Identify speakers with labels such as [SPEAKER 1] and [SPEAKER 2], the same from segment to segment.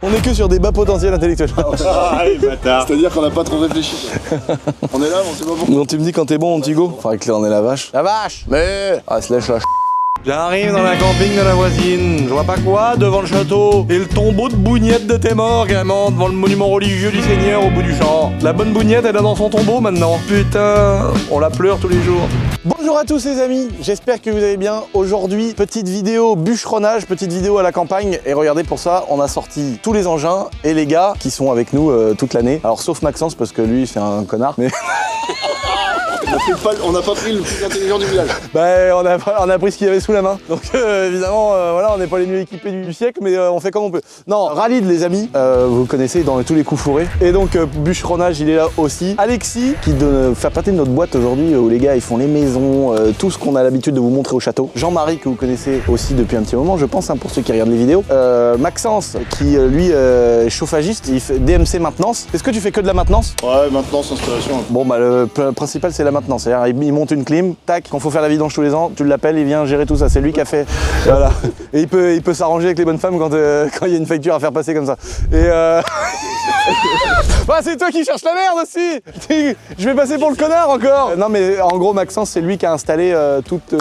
[SPEAKER 1] On est que sur des bas potentiels intellectuels.
[SPEAKER 2] Allez, bâtard.
[SPEAKER 3] C'est-à-dire qu'on n'a pas trop réfléchi. On est là, on sait pas pourquoi.
[SPEAKER 1] Donc tu me dis quand t'es bon, mon petit go? Faudrait que là on est la vache. La vache! Mais ah, se lèche la J'arrive dans la camping de la voisine, je vois pas quoi devant le château et le tombeau de Bougnette de tes morts carrément devant le monument religieux du Seigneur au bout du champ. La bonne Bougnette elle est dans son tombeau maintenant. Putain, on la pleure tous les jours. Bonjour à tous les amis, j'espère que vous allez bien. Aujourd'hui, petite vidéo bûcheronnage, petite vidéo à la campagne et regardez pour ça, on a sorti tous les engins et les gars qui sont avec nous toute l'année. Alors sauf Maxence parce que lui il fait un connard mais...
[SPEAKER 3] On n'a pas pris le plus intelligent du village.
[SPEAKER 1] Bah, on a pris ce qu'il y avait sous la main. Donc évidemment, voilà, on n'est pas les mieux équipés du siècle, mais on fait comme on peut. Non, Ralid les amis, vous connaissez dans tous les coups fourrés. Et donc bûcheronnage, il est là aussi. Alexis, qui fait partie de notre boîte aujourd'hui, où les gars ils font les maisons, tout ce qu'on a l'habitude de vous montrer au château. Jean-Marie, que vous connaissez aussi depuis un petit moment, je pense, hein, pour ceux qui regardent les vidéos. Maxence, qui lui est chauffagiste, il fait DMC maintenance. Est-ce que tu fais que de la maintenance?
[SPEAKER 3] Ouais, maintenance, installation.
[SPEAKER 1] Bon bah le principal c'est la maintenance. C'est-à-dire il monte une clim, tac, quand faut faire la vidange tous les ans, tu l'appelles, il vient gérer tout ça. C'est lui qui a fait. Voilà. Et il peut s'arranger avec les bonnes femmes quand il y a une facture à faire passer comme ça. Et bah, c'est toi qui cherches la merde aussi. Je vais passer pour le connard encore. Non mais en gros Maxence c'est lui qui a installé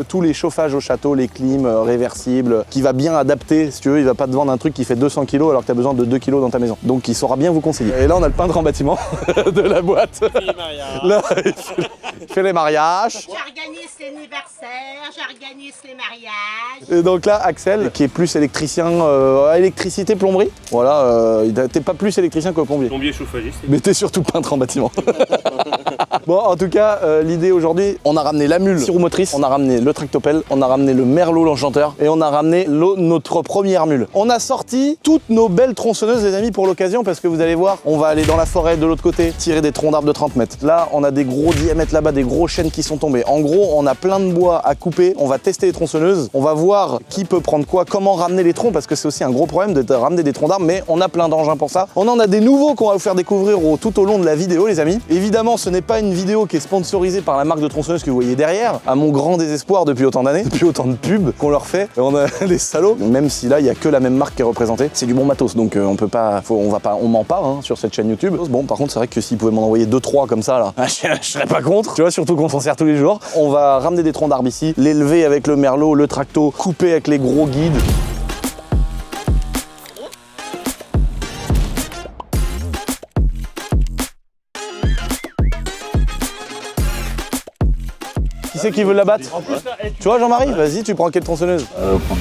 [SPEAKER 1] tous les chauffages au château, les clims réversibles, qui va bien adapter si tu veux, il va pas te vendre un truc qui fait 200 kg alors que tu as besoin de 2 kg dans ta maison. Donc il saura bien vous conseiller. Et là on a le peintre en bâtiment de la boîte. Là, il fait les mariages.
[SPEAKER 4] J'organise l'anniversaire, j'organise les mariages.
[SPEAKER 1] Et donc là, Axel, qui est plus électricien, électricité, plomberie. Voilà, t'es pas plus électricien que plombier.
[SPEAKER 2] Plombier chauffagiste.
[SPEAKER 1] Mais t'es surtout peintre en bâtiment. Bon, en tout cas, l'idée aujourd'hui, on a ramené la mule syromotrice, on a ramené le tractopelle, on a ramené le merlot l'enchanteur et on a ramené notre première mule. On a sorti toutes nos belles tronçonneuses, les amis, pour l'occasion, parce que vous allez voir, on va aller dans la forêt de l'autre côté, tirer des troncs d'arbres de 30 mètres. Là, on a des gros diamètres là-bas, des gros chênes qui sont tombés. En gros, on a plein de bois à couper, on va tester les tronçonneuses, on va voir qui peut prendre quoi, comment ramener les troncs, parce que c'est aussi un gros problème de ramener des troncs d'arbres, mais on a plein d'engins pour ça. On en a des nouveaux qu'on va vous faire découvrir tout au long de la vidéo, les amis. Évidemment, ce n'est pas une vidéo qui est sponsorisée par la marque de tronçonneuse que vous voyez derrière, à mon grand désespoir depuis autant d'années, depuis autant de pubs qu'on leur fait. Et on a les salauds, même si là, il n'y a que la même marque qui est représentée. C'est du bon matos, donc on peut pas, on ment pas hein, sur cette chaîne YouTube. Bon, par contre, c'est vrai que s'ils pouvaient m'en envoyer 2-3 comme ça, là, je serais pas contre, tu vois, surtout qu'on s'en sert tous les jours. On va ramener des troncs d'arbres ici, l'élever avec le merlot, le tracto, couper avec les gros guides. Qui c'est qui veut la battre? Tu vois Jean-Marie? Vas-y, tu prends quelle tronçonneuse?
[SPEAKER 3] Prendre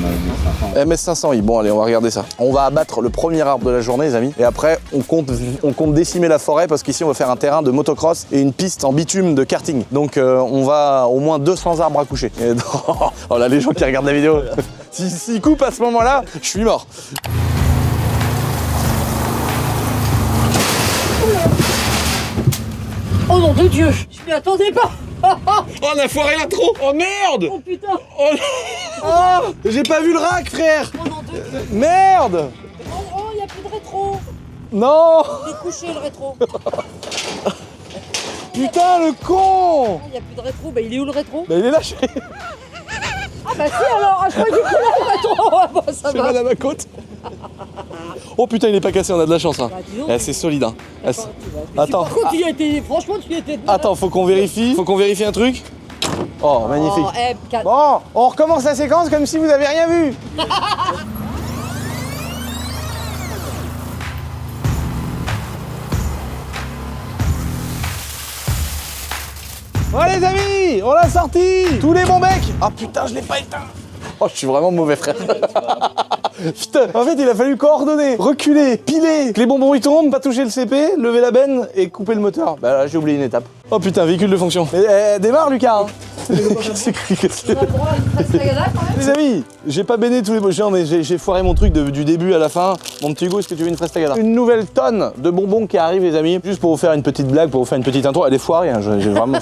[SPEAKER 3] la MS500.
[SPEAKER 1] MS500, oui. Bon allez, on va regarder ça. On va abattre le premier arbre de la journée, les amis. Et après, on compte décimer la forêt parce qu'ici, on va faire un terrain de motocross et une piste en bitume de karting. Donc on va au moins 200 arbres à coucher. Et oh là, les gens qui regardent la vidéo, s'ils coupent à ce moment-là, je suis mort.
[SPEAKER 4] Oh nom de Dieu, je m'y attendais pas.
[SPEAKER 1] Oh, on a foiré l'intro. Oh merde.
[SPEAKER 4] Oh putain.
[SPEAKER 1] Oh, j'ai pas vu le rack, frère.
[SPEAKER 4] Oh nom de Dieu.
[SPEAKER 1] Merde.
[SPEAKER 4] Oh, y a plus de rétro.
[SPEAKER 1] Non.
[SPEAKER 4] Il est couché le rétro.
[SPEAKER 1] Putain, le con.
[SPEAKER 4] Y a plus de rétro, bah il est où le rétro?
[SPEAKER 1] Bah il est lâché.
[SPEAKER 4] Ah bah si alors, je croyais qu'il était là le rétro. Ah bah ça
[SPEAKER 1] C'est
[SPEAKER 4] va.
[SPEAKER 1] mal à ma côte. Oh putain, il est pas cassé, on a de la chance. Hein.
[SPEAKER 4] Bah, dis donc.
[SPEAKER 1] C'est solide. Hein. Attends.
[SPEAKER 4] Par contre, tu y as été, franchement tu y étais.
[SPEAKER 1] Attends, faut qu'on vérifie. Faut qu'on vérifie un truc. Oh, magnifique.
[SPEAKER 4] Oh,
[SPEAKER 1] Bon, on recommence la séquence comme si vous avez rien vu. Bon les amis, on l'a sorti. Tous les bons mecs. Ah putain, je l'ai pas éteint. Oh, je suis vraiment mauvais frère. Putain, en fait, il a fallu coordonner, reculer, piler, que les bonbons ils tombent, pas toucher le CP, lever la benne et couper le moteur. Bah là, j'ai oublié une étape. Oh putain, véhicule de fonction. Démarre Lucas hein. Les amis, j'ai pas béné tous les gens, mais j'ai foiré mon truc du début à la fin. Mon petit Hugo, est-ce que tu veux une fraise tagada? Une nouvelle tonne de bonbons qui arrive, les amis. Juste pour vous faire une petite blague, pour vous faire une petite intro. Elle est foirée, hein. J'ai vraiment.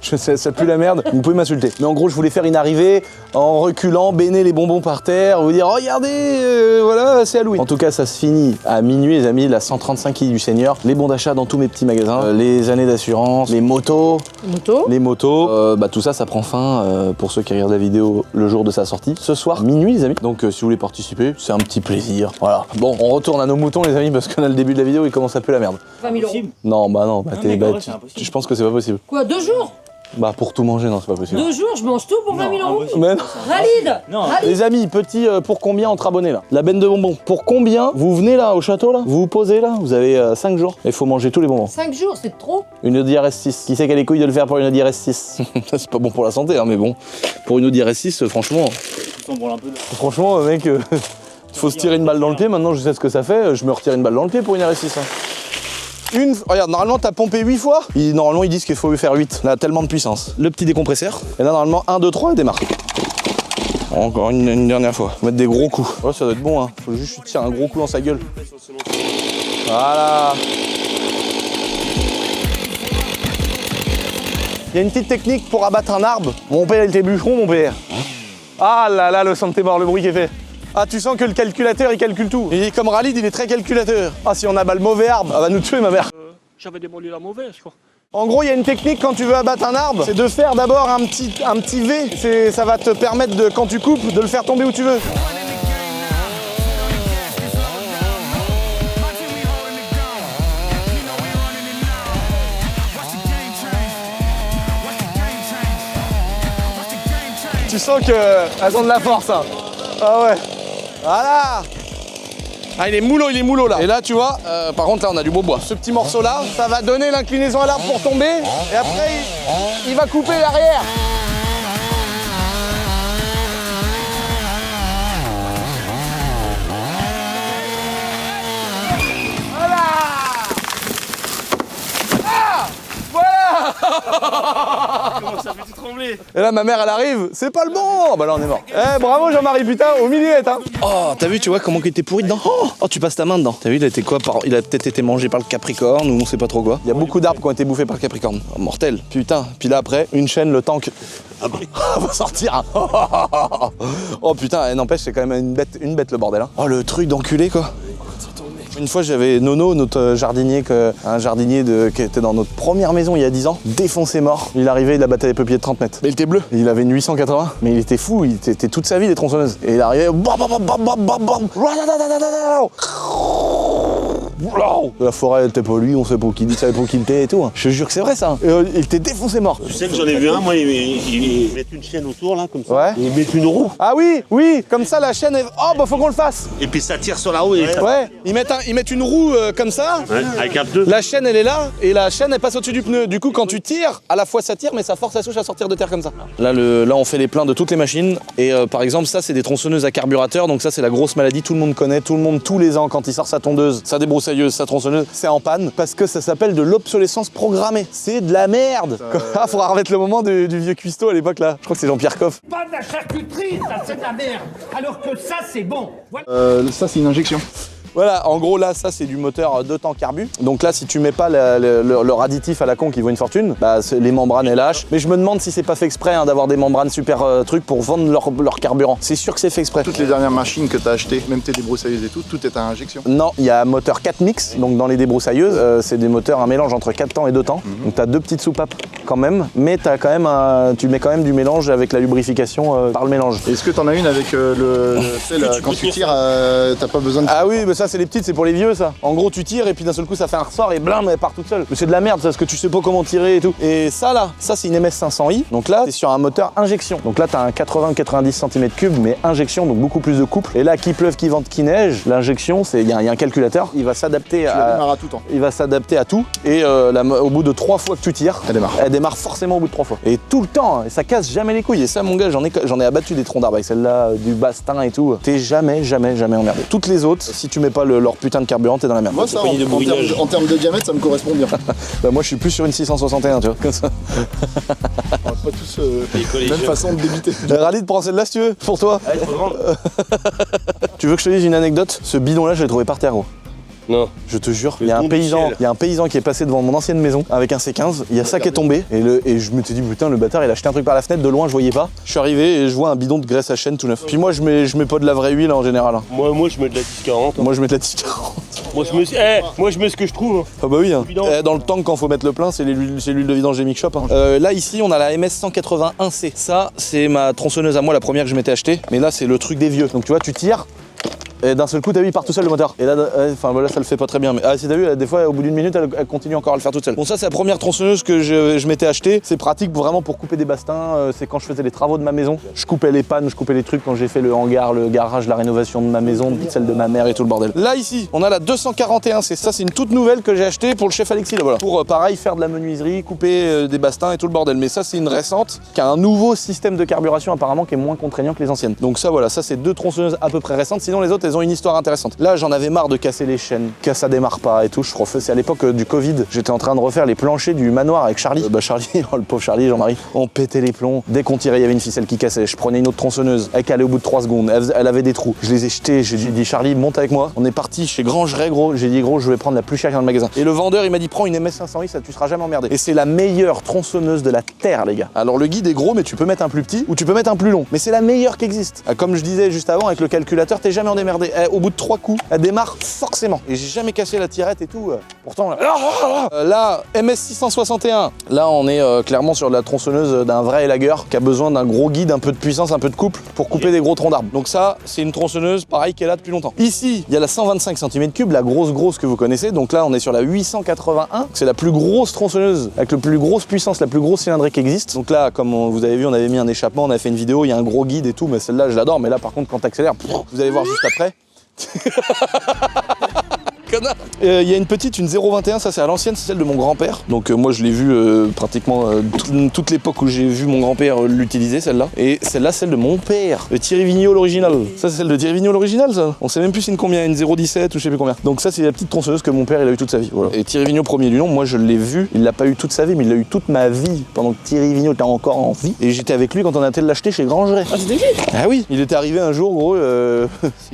[SPEAKER 1] Ça pue la merde. Vous pouvez m'insulter. Mais en gros, je voulais faire une arrivée en reculant, béner les bonbons par terre, vous dire regardez, voilà, c'est Halloween. En tout cas, ça se finit à minuit, les amis. La 135 quilles du Seigneur, les bons d'achat dans tous mes petits magasins, les années d'assurance, les motos.
[SPEAKER 4] Moto.
[SPEAKER 1] Les motos. bah tout ça, ça prend fin pour ceux qui regardent la vidéo le jour de sa sortie. Ce soir, minuit les amis. Donc si vous voulez participer, c'est un petit plaisir. Voilà. Bon, on retourne à nos moutons les amis parce qu'on a le début de la vidéo, il commence à puer la merde.
[SPEAKER 4] 20 000 €.
[SPEAKER 1] Non, bah non,
[SPEAKER 2] mais en vrai, c'est impossible.
[SPEAKER 1] je pense que c'est pas possible.
[SPEAKER 4] Quoi, 2 jours?
[SPEAKER 1] Bah pour tout manger, non, c'est pas possible.
[SPEAKER 4] 2 jours, je mange tout pour 20 000 €.
[SPEAKER 2] impossible.
[SPEAKER 1] Mais non.
[SPEAKER 4] Valide.
[SPEAKER 2] Non.
[SPEAKER 4] Valide.
[SPEAKER 1] Les amis, petit pour combien entre abonnés là? La benne de bonbons. Pour combien vous venez là au château là? Vous vous posez là? Vous avez 5 jours. Il faut manger tous les bonbons.
[SPEAKER 4] 5 jours, c'est trop.
[SPEAKER 1] Une Audi RS6. Qui sait quelle les couilles de le faire pour une Audi RS6? Ça c'est pas bon pour la santé, hein, mais bon. Pour une Audi RS6, franchement.
[SPEAKER 2] On s'en branle un peu.
[SPEAKER 1] Franchement, mec, faut se tirer une balle dans le pied. Maintenant, je sais ce que ça fait. Je me retire une balle dans le pied pour une RS6. Hein. Regarde, normalement, t'as pompé 8 fois. Normalement, ils disent qu'il faut faire 8. Là, tellement de puissance. Le petit décompresseur. Et là, normalement, 1, 2, 3 et démarre. Encore une dernière fois. Faut mettre des gros coups. Ouais, ça doit être bon, hein. Faut juste tirer un gros coup dans sa gueule. Voilà. Il y a une petite technique pour abattre un arbre. Mon père, il était bûcheron, mon père. Ah là là, le son de tes morts, le bruit qui est fait. Ah, tu sens que le calculateur, il calcule tout. Et comme Ralid, il est très calculateur. Ah, si on abat le mauvais arbre, elle va nous tuer, ma mère.
[SPEAKER 5] J'avais démoli la mauvaise, quoi.
[SPEAKER 1] En gros, il y a une technique quand tu veux abattre un arbre, c'est de faire d'abord un petit V. Ça va te permettre, de, quand tu coupes, de le faire tomber où tu veux. Tu sens qu'elles ont de la force, hein. Ah ouais. Voilà. Ah, il est moulot là. Et là, tu vois, par contre, là, on a du beau bois. Ce petit morceau là, ça va donner l'inclinaison à l'arbre pour tomber. Et après, il va couper l'arrière. Voilà. Ah, voilà.
[SPEAKER 5] Comment ça fait tout trembler?
[SPEAKER 1] Et là, ma mère, elle arrive, c'est pas le bon. Bah là, on est mort. Eh, bravo Jean-Marie, putain, au millimètre, hein. Oh, t'as vu, tu vois comment il était pourri dedans? Oh, tu passes ta main dedans. T'as vu, il a été quoi Il a peut-être été mangé par le capricorne ou on sait pas trop quoi. Il y a beaucoup d'arbres qui ont été bouffés par le capricorne. Oh, mortel. Putain. Puis là, après, une chaîne, le tank. On va sortir. Oh putain, n'empêche, c'est quand même une bête le bordel. Hein. Oh, le truc d'enculé, quoi. Une fois, j'avais Nono, notre jardinier, un jardinier qui était dans notre première maison il y a 10 ans, défoncé mort. Il arrivait, il abattait des peupliers de 30 mètres. Mais il était bleu. Il avait une 880, mais il était fou, il était toute sa vie des tronçonneuses. Et il arrivait. La forêt, elle était pas lui, on sait pas qui il savait pas qui il était et tout. Hein. Je te jure que c'est vrai ça. Et, il était défoncé mort.
[SPEAKER 5] Tu sais que j'en ai vu un, moi, ils mettent une chaîne autour, là, comme ça.
[SPEAKER 1] Ouais.
[SPEAKER 5] Et ils mettent une roue.
[SPEAKER 1] Ah oui, comme ça la chaîne est. Oh bah faut qu'on le fasse.
[SPEAKER 5] Et puis ça tire sur la roue et ça...
[SPEAKER 1] Ouais, ils mettent une roue comme ça.
[SPEAKER 5] Ouais, avec un pneu.
[SPEAKER 1] La chaîne elle est là et la chaîne elle passe au-dessus du pneu. Du coup quand tu tires, à la fois ça tire mais ça force la souche à sortir de terre comme ça. Là on fait les pleins de toutes les machines et par exemple ça c'est des tronçonneuses à carburateur donc ça c'est la grosse maladie, tout le monde connaît, tous les ans quand il sort sa tondeuse, sa débroussailleuse, sa tronçonneuse, c'est en panne parce que ça s'appelle de l'obsolescence programmée. C'est de la merde. Ah faudra remettre le moment du vieux cuistot à l'époque là. Je crois que c'est Jean-Pierre Coff.
[SPEAKER 6] Pas de la charcuterie, ça c'est de la merde. Alors que ça c'est bon. Voilà.
[SPEAKER 3] Ça, c'est une injection.
[SPEAKER 1] Voilà, en gros là, ça c'est du moteur 2 temps carbu. Donc là, si tu mets pas leur additif à la con qui vaut une fortune, bah les membranes elles lâchent. Mais je me demande si c'est pas fait exprès hein, d'avoir des membranes super trucs pour vendre leur carburant. C'est sûr que c'est fait exprès.
[SPEAKER 3] Toutes les dernières machines que t'as achetées, même tes débroussailleuses et tout est à injection.
[SPEAKER 1] Non, il y a un moteur 4 mix, donc dans les débroussailleuses, c'est des moteurs, un mélange entre 4 temps et 2 temps. Donc t'as 2 petites soupapes quand même, mais t'as quand même tu mets quand même du mélange avec la lubrification par le mélange.
[SPEAKER 3] Est-ce que t'en as une avec quand tu tires, t'as pas besoin de...
[SPEAKER 1] Ah oui, mais ça c'est les petites, c'est pour les vieux ça. En gros tu tires et puis d'un seul coup ça fait un ressort et blam elle part toute seule. Mais c'est de la merde ça, parce que tu sais pas comment tirer et tout. Et ça là, ça c'est une MS500i, donc là t'es sur un moteur injection. Donc là t'as un 80-90 cm3 mais injection, donc beaucoup plus de couple. Et là qu'il pleuve, qu'il vente, qu'il neige, l'injection il y a un calculateur, il va s'adapter
[SPEAKER 3] à tout temps.
[SPEAKER 1] Il va s'adapter à tout et au bout de 3 fois que tu tires, elle démarre forcément au bout de 3 fois. Et tout le temps, et ça casse jamais les couilles. Et ça mon gars, j'en ai abattu des troncs d'arbre avec celle-là, du bastin et tout. T'es jamais emmerdé. Toutes les autres, si tu mets pas leur putain de carburant, t'es dans la merde.
[SPEAKER 3] Moi ça, en termes de diamètre, ça me correspond bien.
[SPEAKER 1] Bah moi je suis plus sur une 661, tu vois. Comme ça.
[SPEAKER 3] On va pas tous même façon de débiter.
[SPEAKER 1] Ralid, prends celle-là si tu veux, pour toi.
[SPEAKER 5] Ouais, faut le vendre.
[SPEAKER 1] Tu veux que je te dise une anecdote? Ce bidon-là, je l'ai trouvé par terre, gros.
[SPEAKER 5] Non.
[SPEAKER 1] Je te jure, il
[SPEAKER 5] Le
[SPEAKER 1] y a un
[SPEAKER 5] don du
[SPEAKER 1] paysan
[SPEAKER 5] ciel.
[SPEAKER 1] qui est passé devant mon ancienne maison avec un C15, il y a ça qui est tombé et je me suis dit putain le bâtard il a acheté un truc par la fenêtre, de loin je voyais pas. Je suis arrivé et je vois un bidon de graisse à chêne tout neuf. Puis moi je mets pas de la vraie huile en général. Hein.
[SPEAKER 5] Moi je mets de la 1040.
[SPEAKER 1] Moi je mets de la 1040.
[SPEAKER 5] Moi je mets ce que je trouve. Hein.
[SPEAKER 1] Ah bah oui, hein.
[SPEAKER 5] Vidange.
[SPEAKER 1] Dans le tank quand faut mettre le plein, c'est l'huile de vidange des Mix Shop. Hein. Là ici on a la MS 181C. Ça c'est ma tronçonneuse à moi, la première que je m'étais achetée. Mais là c'est le truc des vieux. Donc tu vois, tu tires. Et d'un seul coup, t'as vu, il part tout seul le moteur. Et là, enfin voilà, ça le fait pas très bien. Mais si t'as vu, des fois, au bout d'une minute, elle continue encore à le faire toute seule. Bon, ça, c'est la première tronçonneuse que je m'étais achetée. C'est pratique vraiment pour couper des bastins. C'est quand je faisais les travaux de ma maison. Je coupais les pannes, je coupais les trucs quand j'ai fait le hangar, le garage, la rénovation de ma maison, celle de ma mère et tout le bordel. Là, ici, on a la 241. Ça, c'est une toute nouvelle que j'ai achetée pour le chef Alexis, là, voilà. Pour pareil, faire de la menuiserie, couper des bastins et tout le bordel. Mais ça, c'est une récente qui a un nouveau système de carburation apparemment qui est moins contraignant que les anciennes. Donc ça, voilà, ça, c'est deux tronçonneuses à peu près récentes. Sinon, les autres, elles ont une histoire intéressante. Là, j'en avais marre de casser les chaînes, que ça démarre pas et tout. Je refais. C'est à l'époque du Covid. J'étais en train de refaire les planchers du manoir avec Charlie. Charlie, oh, le pauvre Charlie, Jean-Marie. On pétait les plombs. Dès qu'on tirait, il y avait une ficelle qui cassait. Je prenais une autre tronçonneuse. Elle calait au bout de 3 secondes. Elle avait des trous. Je les ai jetés. J'ai dit, Charlie, monte avec moi. On est parti chez Grangeret, gros. J'ai dit, gros, je vais prendre la plus chère dans le magasin. Et le vendeur, il m'a dit, prends une MS500i, ça tu seras jamais emmerdé. Et c'est la meilleure tronçonneuse de la terre, les gars. Alors le guide est gros, mais tu peux mettre un plus petit ou tu peux mettre un plus long. Mais c'est la meilleure qui existe. Comme je disais juste avant, avec le calculateur, t'es jamais emmerdé. Au bout de 3 coups, elle démarre forcément. Et j'ai jamais cassé la tirette et tout. Pourtant, là, MS661. Là, on est clairement sur de la tronçonneuse d'un vrai élagueur qui a besoin d'un gros guide, un peu de puissance, un peu de couple pour couper des gros troncs d'arbres. Donc ça, c'est une tronçonneuse, pareil, qui est là depuis longtemps. Ici, il y a la 125 cm3, la grosse que vous connaissez. Donc là, on est sur la 881. C'est la plus grosse tronçonneuse avec la plus grosse puissance, la plus grosse cylindrée qui existe. Donc là, comme vous avez vu, on avait mis un échappement, on a fait une vidéo, il y a un gros guide et tout, mais celle-là, je l'adore. Mais là, par contre, quand t'accélères, vous allez voir juste après. Connard. Il y a une petite, une 021, ça c'est à l'ancienne, c'est celle de mon grand-père. Donc moi je l'ai vue pratiquement toute l'époque où j'ai vu mon grand-père l'utiliser, celle-là. Et celle-là, celle de mon père, le Thierry Vigneault l'original. Ça c'est celle de Thierry Vigneault l'original, ça. On sait même plus c'est une combien, une 017 ou je sais plus combien. Donc ça c'est la petite tronçonneuse que mon père il a eu toute sa vie. Voilà. Et Thierry Vigneault premier du nom, moi je l'ai vu, il l'a pas eu toute sa vie, mais il l'a eu toute ma vie pendant que Thierry Vigneault était encore en vie. Et j'étais avec lui quand on a été l'acheter chez Grangeret.
[SPEAKER 4] Ah, c'était lui?
[SPEAKER 1] Ah oui, il était arrivé un jour, gros,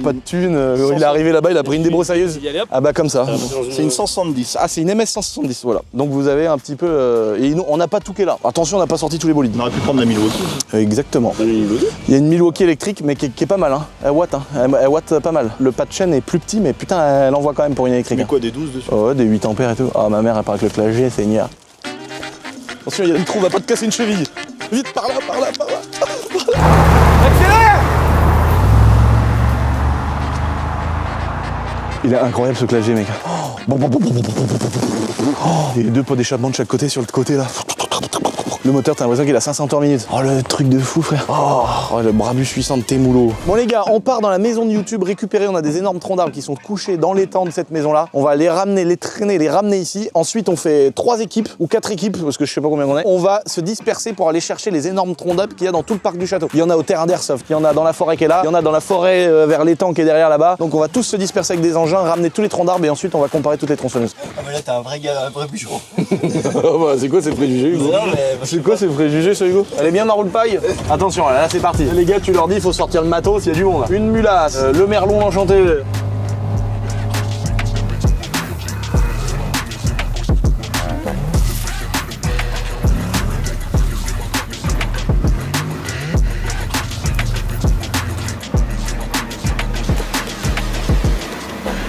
[SPEAKER 1] pas de thune, il est arrivé là-bas, il a pris une débroussailleuse. Ah bah comme ça.
[SPEAKER 3] C'est une 170.
[SPEAKER 1] Ah, c'est une MS 170, voilà. Donc vous avez un petit peu... et on n'a pas tout qui est là. Attention, on n'a pas sorti tous les bolides.
[SPEAKER 3] On aurait pu prendre la Milwaukee.
[SPEAKER 1] Exactement. Il y a une Milwaukee électrique, mais qui est pas mal. Hein. Elle watt, hein. Elle watt pas mal. Le pas de chaîne est plus petit, mais putain, elle envoie quand même pour une électrique.
[SPEAKER 3] Mais
[SPEAKER 1] hein.
[SPEAKER 3] quoi, des 12 dessus?
[SPEAKER 1] Oh, ouais, des 8 ampères et tout. Ah, ma mère, elle part avec le clavier, Seigneur. Attention, il y a une trou, va pas te casser une cheville. Vite, par là. Accélère! Il est incroyable ce clavier, mec. Et deux pots d'échappement de chaque côté sur le côté là. Le moteur, t'as l'impression qu'il a 500 tours minute. Oh, le truc de fou, frère. Oh, le Brabus 800 de Témoulot. Bon, les gars, on part dans la maison de YouTube récupérer. On a des énormes troncs d'arbres qui sont couchés dans l'étang de cette maison-là. On va les ramener, les traîner, les ramener ici. Ensuite, on fait 3 équipes ou 4 équipes, parce que je sais pas combien on est. On va se disperser pour aller chercher les énormes troncs d'arbres qu'il y a dans tout le parc du château. Il y en a au terrain d'airsoft, il y en a dans la forêt qui est là, il y en a dans la forêt vers l'étang qui est derrière là-bas. Donc, on va tous se disperser avec des engins, ramener tous les troncs d'arbres et ensuite, on va comparer toutes les tronçonneuses.
[SPEAKER 2] Ah, mais là, t'es un vrai gars, un vrai bûcheron.
[SPEAKER 1] C'est quoi ces préjugés, Hugo? C'est quoi ces préjugés, ce Hugo? Elle est bien ma roule paille. Attention, là c'est parti. Les gars, tu leur dis, il faut sortir le matos, il y a du monde là. Une mulasse, le merlon enchanté.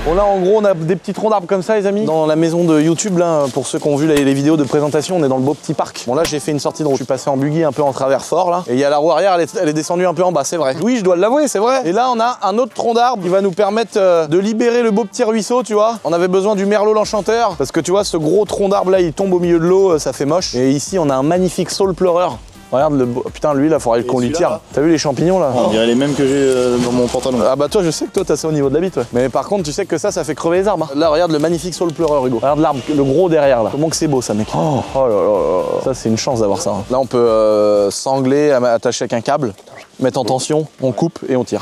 [SPEAKER 1] Bon là en gros on a des petits troncs d'arbres comme ça les amis. Dans la maison de YouTube là, pour ceux qui ont vu les vidéos de présentation, on est dans le beau petit parc. Bon là j'ai fait une sortie de route, je suis passé en buggy un peu en travers fort là. Et il y a la roue arrière, elle est descendue un peu en bas, c'est vrai. Oui je dois l'avouer, c'est vrai. Et là on a un autre tronc d'arbre qui va nous permettre de libérer le beau petit ruisseau, tu vois. On avait besoin du merlot l'enchanteur, parce que tu vois ce gros tronc d'arbre là il tombe au milieu de l'eau, ça fait moche. Et ici on a un magnifique saule pleureur. Regarde le beau... Putain lui là faudrait qu'on lui tire. T'as vu les champignons là?
[SPEAKER 3] On dirait les mêmes que j'ai dans mon pantalon.
[SPEAKER 1] Ah bah toi je sais que toi t'as ça au niveau de la bite ouais. Mais par contre tu sais que ça fait crever les arbres hein. Là regarde le magnifique saule pleureur Hugo. Regarde l'arbre, le gros derrière là. Comment que c'est beau ça mec. Oh là là. Ça c'est une chance d'avoir ça hein. Là on peut sangler, attacher avec un câble, mettre en tension, on coupe et on tire.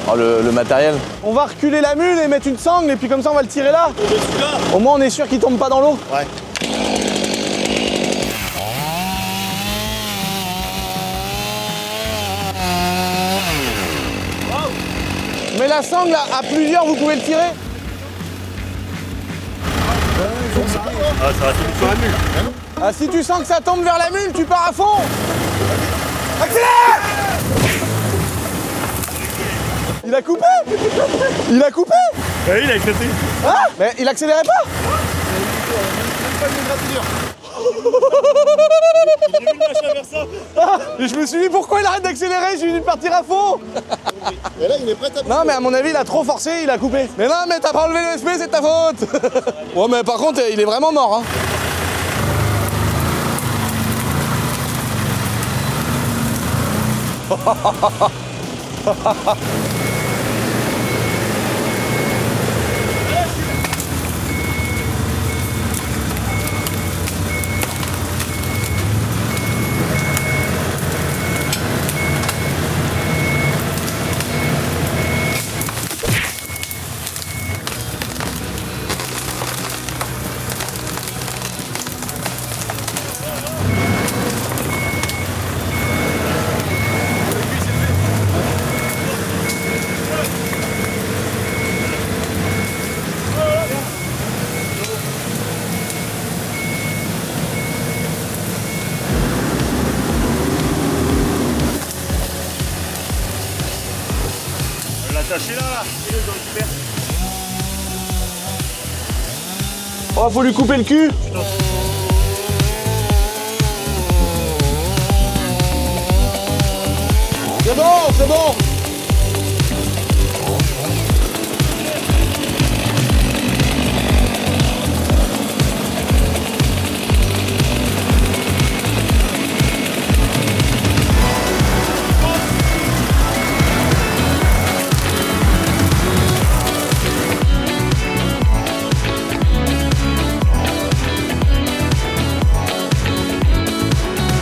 [SPEAKER 1] Oh le matériel. On va reculer la mule et mettre une sangle et puis comme ça on va le tirer là. Au moins on est sûr qu'il tombe pas dans l'eau.
[SPEAKER 3] Ouais.
[SPEAKER 1] Mets la sangle, là, à plusieurs, vous pouvez le tirer.
[SPEAKER 5] Ah, ça va tomber sur la mule.
[SPEAKER 1] Ah, si tu sens que ça tombe vers la mule, tu pars à fond. Accélère! Il a coupé! Il a coupé!
[SPEAKER 5] Ouais, il a éclaté.
[SPEAKER 1] Ah! Mais il accélérait pas!
[SPEAKER 5] J'ai vu le machin vers ça.
[SPEAKER 1] Ah, et je me suis dit pourquoi il arrête d'accélérer, j'ai dû partir à fond.
[SPEAKER 3] Et là, il est prêt à...
[SPEAKER 1] Non mais à mon avis il a trop forcé, il a coupé. Mais non mais t'as pas enlevé le SP, c'est de ta faute. Ouais mais par contre il est vraiment mort hein.
[SPEAKER 5] L'attacher là. Il est dans le super.
[SPEAKER 1] Oh faut lui couper le cul. C'est bon, c'est bon.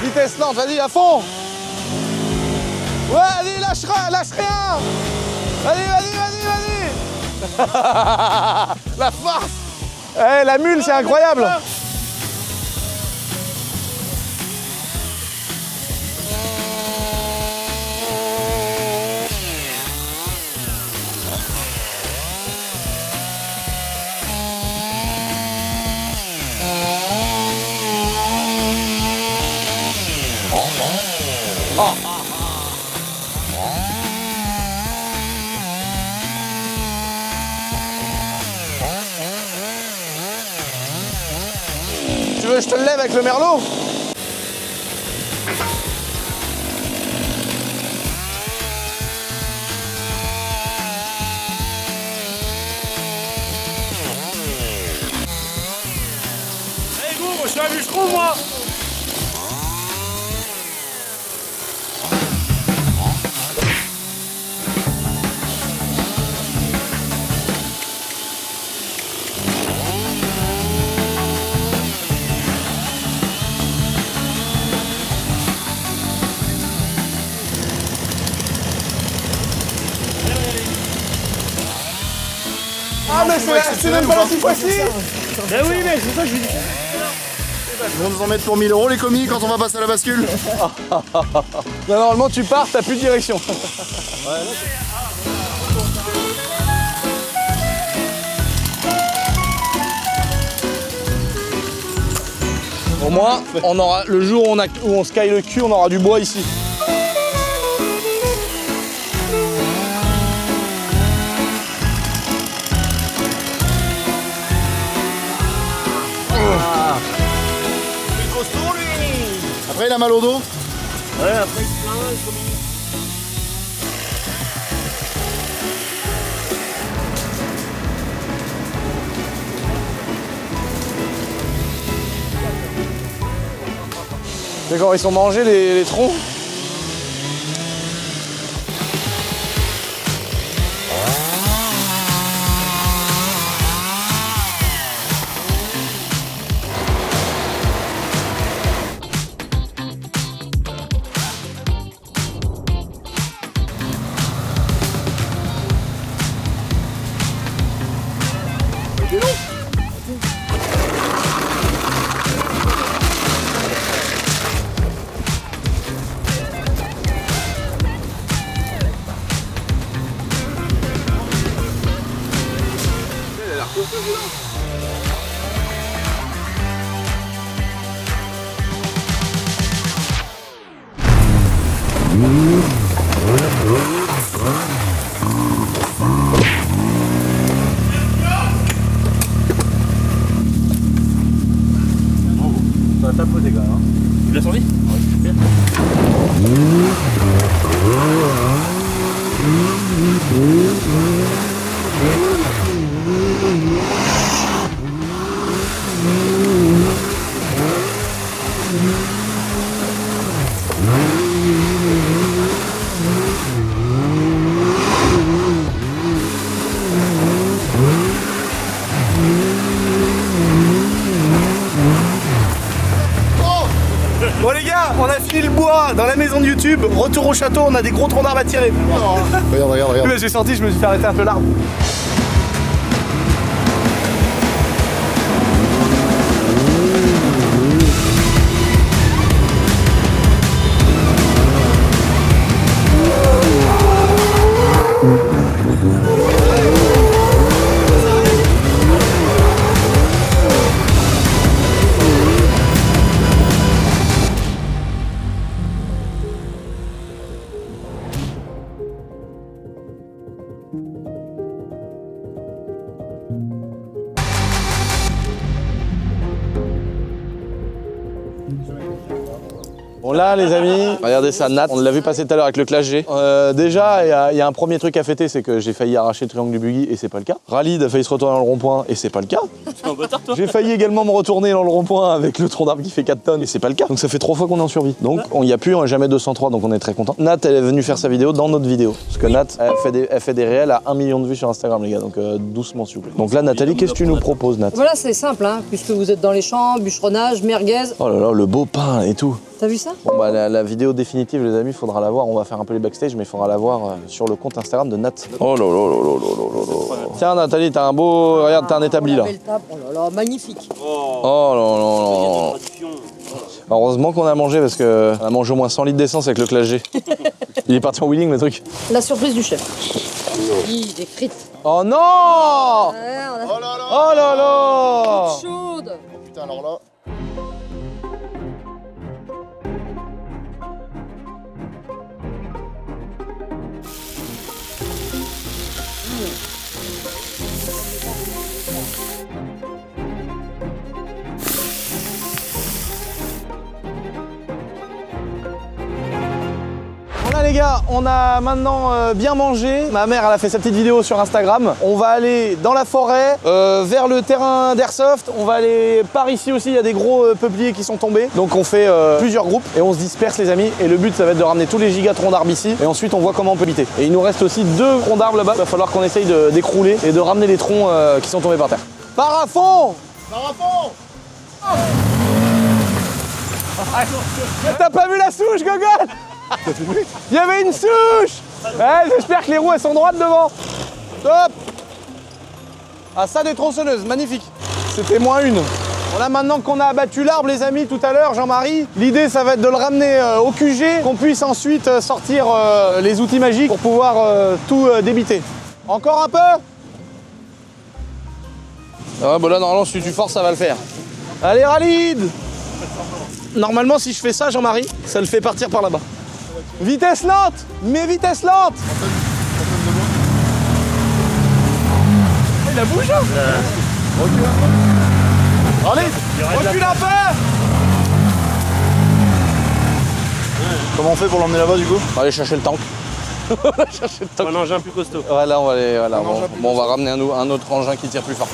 [SPEAKER 1] Vitesse lente, vas-y à fond. Ouais, allez, lâche rien. Allez, vas-y. La farce. Eh, la mule, c'est incroyable. Tu veux que je te le lève avec le merlot?
[SPEAKER 5] Allez, go, moi je suis un bûcheron, moi.
[SPEAKER 1] Ah mais c'est même pas la 6 fois 6.
[SPEAKER 5] Ben oui, mais c'est ça que je lui dis.
[SPEAKER 3] Ils vont nous en mettre pour 1000 € les commis quand on va passer à la bascule.
[SPEAKER 1] Non, normalement tu pars, t'as plus de direction. Au moins, on aura, le jour où on se caille le cul, on aura du bois ici.
[SPEAKER 3] Après, il a mal au dos.
[SPEAKER 5] Ouais, après il se plaint, il se remet.
[SPEAKER 1] C'est quand ils sont mangés les troncs. Ça va tapoter, gars. Hein.
[SPEAKER 5] Tu l'as sorti?
[SPEAKER 1] Bon les gars, on a fini le bois dans la maison de YouTube. Retour au château, on a des gros troncs d'arbres à tirer.
[SPEAKER 3] Regarde.
[SPEAKER 1] J'ai senti, je me suis fait arrêter un peu l'arbre. Bon là les amis, regardez ça, Nat, on l'a vu passer tout à l'heure avec le Clash G. Déjà, il y a un premier truc à fêter, c'est que j'ai failli arracher le triangle du buggy et c'est pas le cas. Ralid a failli se retourner dans le rond-point et c'est pas le cas.
[SPEAKER 5] C'est un bâtard, toi.
[SPEAKER 1] J'ai failli également me retourner dans le rond-point avec le tronc d'arbre qui fait 4 tonnes et c'est pas le cas. Donc ça fait 3 fois qu'on est en survie. Donc il n'y a plus jamais 203, donc on est très content. Nat, elle est venue faire sa vidéo dans notre vidéo. Parce que Nat, elle fait des réels à 1 million de vues sur Instagram les gars, donc doucement s'il vous plaît. Donc là Nathalie, qu'est-ce que tu nous proposes Nat?
[SPEAKER 4] Voilà, c'est simple, hein, puisque vous êtes dans les champs, bûcheronnage, merguez.
[SPEAKER 1] Oh là là, le beau pain et tout.
[SPEAKER 4] T'as vu ça?
[SPEAKER 1] Bon bah la vidéo définitive les amis, il faudra la voir, on va faire un peu les backstage mais il faudra la voir sur le compte Instagram de Nat. Oh là là là là là là là. Tiens Nathalie, t'as un beau, regarde t'as un établi là.
[SPEAKER 4] Belle table. Oh là là, magnifique.
[SPEAKER 1] Oh là là là là. Heureusement qu'on a mangé parce que on a mangé au moins 100 litres d'essence avec le Clash G. Il est parti en wheeling le truc.
[SPEAKER 4] La surprise du chef. Oui, des frites.
[SPEAKER 1] Oh non.
[SPEAKER 4] Ouais, on a
[SPEAKER 3] Oh là là.
[SPEAKER 1] Oh là là.
[SPEAKER 4] chaude.
[SPEAKER 3] Putain, alors là.
[SPEAKER 1] Voilà les gars, on a maintenant bien mangé. Ma mère elle a fait sa petite vidéo sur Instagram. On va aller dans la forêt, vers le terrain d'airsoft. On va aller par ici aussi, il y a des gros peupliers qui sont tombés. Donc on fait plusieurs groupes et on se disperse les amis. Et le but ça va être de ramener tous les gigatroncs d'arbres ici. Et ensuite on voit comment on peut biter. Et il nous reste aussi 2 troncs d'arbres là-bas. Il va falloir qu'on essaye d'écrouler et de ramener les troncs qui sont tombés par terre. Par à fond. T'as pas vu la souche, Gogol? Il y avait une souche. Ouais, j'espère que les roues elles sont droites devant. Top. Ah ça des tronçonneuses, magnifique. C'était -1. Voilà, maintenant qu'on a abattu l'arbre les amis tout à l'heure, Jean-Marie, l'idée ça va être de le ramener au QG, qu'on puisse ensuite sortir les outils magiques pour pouvoir tout débiter. Encore un peu? Ah bah là normalement si tu forces ça va le faire. Allez Ralid. Normalement si je fais ça Jean-Marie, ça le fait partir par là-bas. Vitesse lente, mais vitesse lente. Il a bougé. Recule un peu. Allez, recule un peu.
[SPEAKER 3] Comment on fait pour l'emmener là-bas du coup?
[SPEAKER 1] On va aller chercher le tank. On va chercher le tank.
[SPEAKER 5] Un engin plus costaud.
[SPEAKER 1] Ouais, là on va aller. Voilà,
[SPEAKER 3] Un engin plus
[SPEAKER 1] on va ramener un autre engin qui tire plus fort.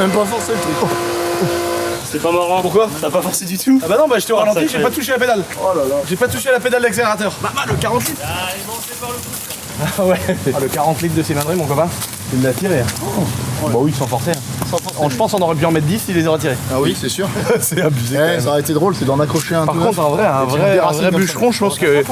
[SPEAKER 3] même pas forcé le truc.
[SPEAKER 5] C'est pas marrant.
[SPEAKER 1] Pourquoi?
[SPEAKER 5] T'as pas forcé du tout?
[SPEAKER 1] Ah bah non, bah je te ralentis,
[SPEAKER 5] ça
[SPEAKER 1] j'ai
[SPEAKER 5] fait.
[SPEAKER 1] pas touché la pédale.
[SPEAKER 3] Oh là là.
[SPEAKER 1] J'ai pas touché la pédale d'accélérateur. Bah le 40 litres.
[SPEAKER 5] Ah, il est monté par le coup.
[SPEAKER 1] Ah ouais. Ah, le 40 litres de cylindrée, mon copain. Il l'a tiré. Bah oui, sans forcer. Je pense qu'on aurait pu en mettre 10 s'il les aurait tirés.
[SPEAKER 3] Ah oui, c'est sûr.
[SPEAKER 1] C'est abusé. quand
[SPEAKER 3] Eh,
[SPEAKER 1] même.
[SPEAKER 3] ça aurait été drôle, c'est d'en accrocher un
[SPEAKER 1] Par
[SPEAKER 3] peu.
[SPEAKER 1] contre, un vrai bûcheron, je pense que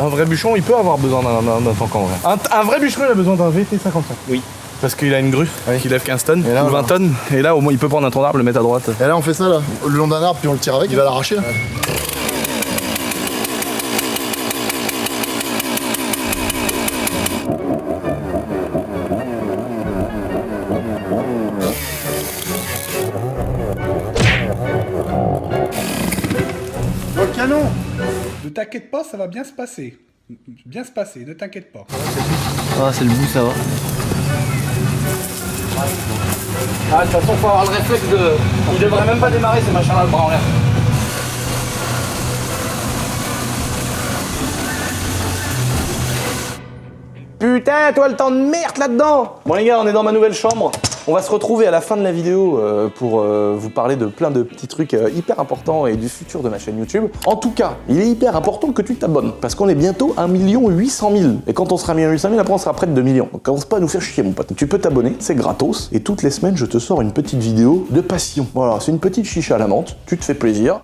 [SPEAKER 1] un vrai bûcheron, il peut avoir besoin d'un tank en vrai. Un vrai bûcheron, il a besoin d'un VT55.
[SPEAKER 5] Oui.
[SPEAKER 1] Parce qu'il a une grue qui lève 15 tonnes
[SPEAKER 3] Et là,
[SPEAKER 1] ou 20
[SPEAKER 3] voilà.
[SPEAKER 1] tonnes. Et là, au moins, il peut prendre un tronc d'arbre, le mettre à droite.
[SPEAKER 3] Et là, on fait ça là, le long d'un arbre, puis on le tire avec, il va l'arracher là.
[SPEAKER 6] Dans le canon. Ne t'inquiète pas, ça va bien se passer. Bien se passer, ne t'inquiète pas.
[SPEAKER 2] Ah, c'est le bout, ça va.
[SPEAKER 1] Ah, de toute façon, faut avoir le réflexe de. Il devrait même pas démarrer ces machins-là, le bras en l'air. Putain, toi le temps de merde là-dedans! Bon les gars, on est dans ma nouvelle chambre. On va se retrouver à la fin de la vidéo pour vous parler de plein de petits trucs hyper importants et du futur de ma chaîne YouTube. En tout cas, il est hyper important que tu t'abonnes parce qu'on est bientôt 1 800 000. Et quand on sera 1 800 000, après on sera près de 2 millions. Donc commence pas à nous faire chier mon pote. Tu peux t'abonner, c'est gratos. Et toutes les semaines, je te sors une petite vidéo de passion. Voilà, c'est une petite chicha à la menthe. Tu te fais plaisir.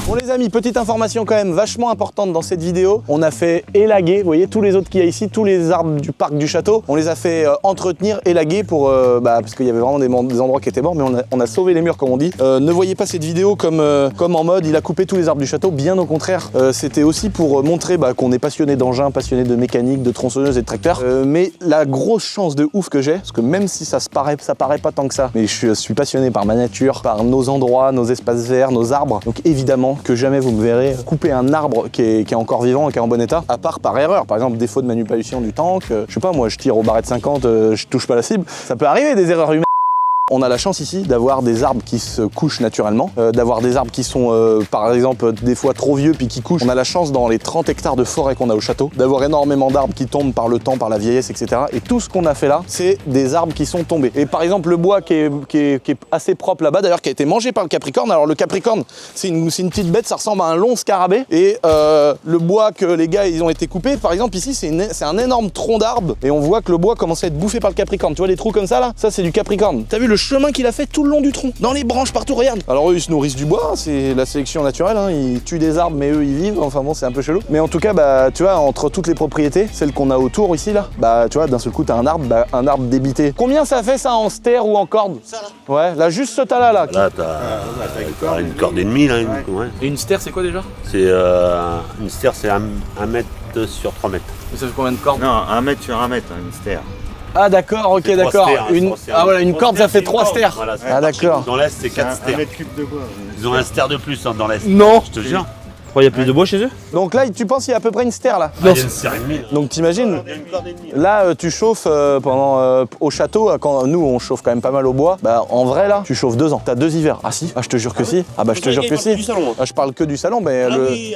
[SPEAKER 1] Bon les amis, petite information quand même vachement importante dans cette vidéo. On a fait élaguer, vous voyez, tous les autres qu'il y a ici, tous les arbres du parc du château, on les a fait entretenir, élaguer pour, parce qu'il y avait vraiment des endroits qui étaient morts, mais on a sauvé les murs comme on dit. Ne voyez pas cette vidéo comme en mode il a coupé tous les arbres du château, bien au contraire. C'était aussi pour montrer qu'on est passionné d'engins, passionné de mécanique, de tronçonneuses et de tracteurs. Mais la grosse chance de ouf que j'ai, parce que même si ça paraît pas tant que ça, mais je suis passionné par ma nature, par nos endroits, nos espaces verts, nos arbres. Donc évidemment que jamais vous me verrez couper un arbre qui est encore vivant et qui est en bon état, à part par erreur. Par exemple, défaut de manipulation du tank, je sais pas moi, je tire au barret de 50, je touche pas la cible. Ça peut arriver des erreurs humaines. On a la chance ici d'avoir des arbres qui se couchent naturellement, d'avoir des arbres qui sont par exemple des fois trop vieux puis qui couchent. On a la chance dans les 30 hectares de forêt qu'on a au château d'avoir énormément d'arbres qui tombent par le temps, par la vieillesse, etc. Et tout ce qu'on a fait là, c'est des arbres qui sont tombés. Et par exemple le bois qui est assez propre là-bas, d'ailleurs qui a été mangé par le capricorne. Alors le capricorne, c'est une petite bête, ça ressemble à un long scarabée. Et le bois que les gars ils ont été coupés, par exemple ici c'est un énorme tronc d'arbre et on voit que le bois commence à être bouffé par le capricorne. Tu vois les trous comme ça là, ça c'est du capricorne. T'as vu le chemin qu'il a fait tout le long du tronc, dans les branches partout, regarde. Alors eux ils se nourrissent du bois, c'est la sélection naturelle, hein. Ils tuent des arbres mais eux ils vivent, enfin bon c'est un peu chelou. Mais en tout cas tu vois entre toutes les propriétés, celles qu'on a autour ici là, tu vois d'un seul coup t'as un arbre débité. Combien ça fait ça en ster ou en corde? Ça là. Ouais, là juste ce tas là.
[SPEAKER 5] Là t'as une corde et demie là. Ouais.
[SPEAKER 1] Et une ster c'est quoi déjà?
[SPEAKER 5] C'est une stère, c'est 1 mètre sur 3 mètres.
[SPEAKER 1] Ça fait combien de cordes?
[SPEAKER 2] Non, 1 mètre sur 1 mètre, une stère.
[SPEAKER 1] Ah d'accord, ok
[SPEAKER 5] C'est trois
[SPEAKER 1] d'accord.
[SPEAKER 5] stères,
[SPEAKER 1] Une...
[SPEAKER 5] trois stères.
[SPEAKER 1] Ah voilà, une corde ça fait
[SPEAKER 5] c'est
[SPEAKER 1] 3
[SPEAKER 5] une
[SPEAKER 1] stères.
[SPEAKER 5] Voilà,
[SPEAKER 1] Ah d'accord.
[SPEAKER 5] Dans l'Est c'est 4
[SPEAKER 2] 1
[SPEAKER 5] stères.
[SPEAKER 2] mètre cube de bois.
[SPEAKER 5] Ils ont un stère de plus dans l'Est.
[SPEAKER 1] Non.
[SPEAKER 5] Je te jure.
[SPEAKER 2] Il y a plus de bois chez eux?
[SPEAKER 1] Donc là tu penses qu'il y a à peu près une ster là?
[SPEAKER 5] Il y a une stère et demie. Là.
[SPEAKER 1] Donc t'imagines,
[SPEAKER 5] Il y a une corde et demie.
[SPEAKER 1] là tu chauffes au château, quand nous on chauffe quand même pas mal au bois, en vrai là tu chauffes 2 ans, t'as 2 hivers. Ah si? Ah je te jure que si. Ah bah je te jure que si.
[SPEAKER 5] Du salon.
[SPEAKER 1] Ah, je parle que du salon, mais
[SPEAKER 5] Oui.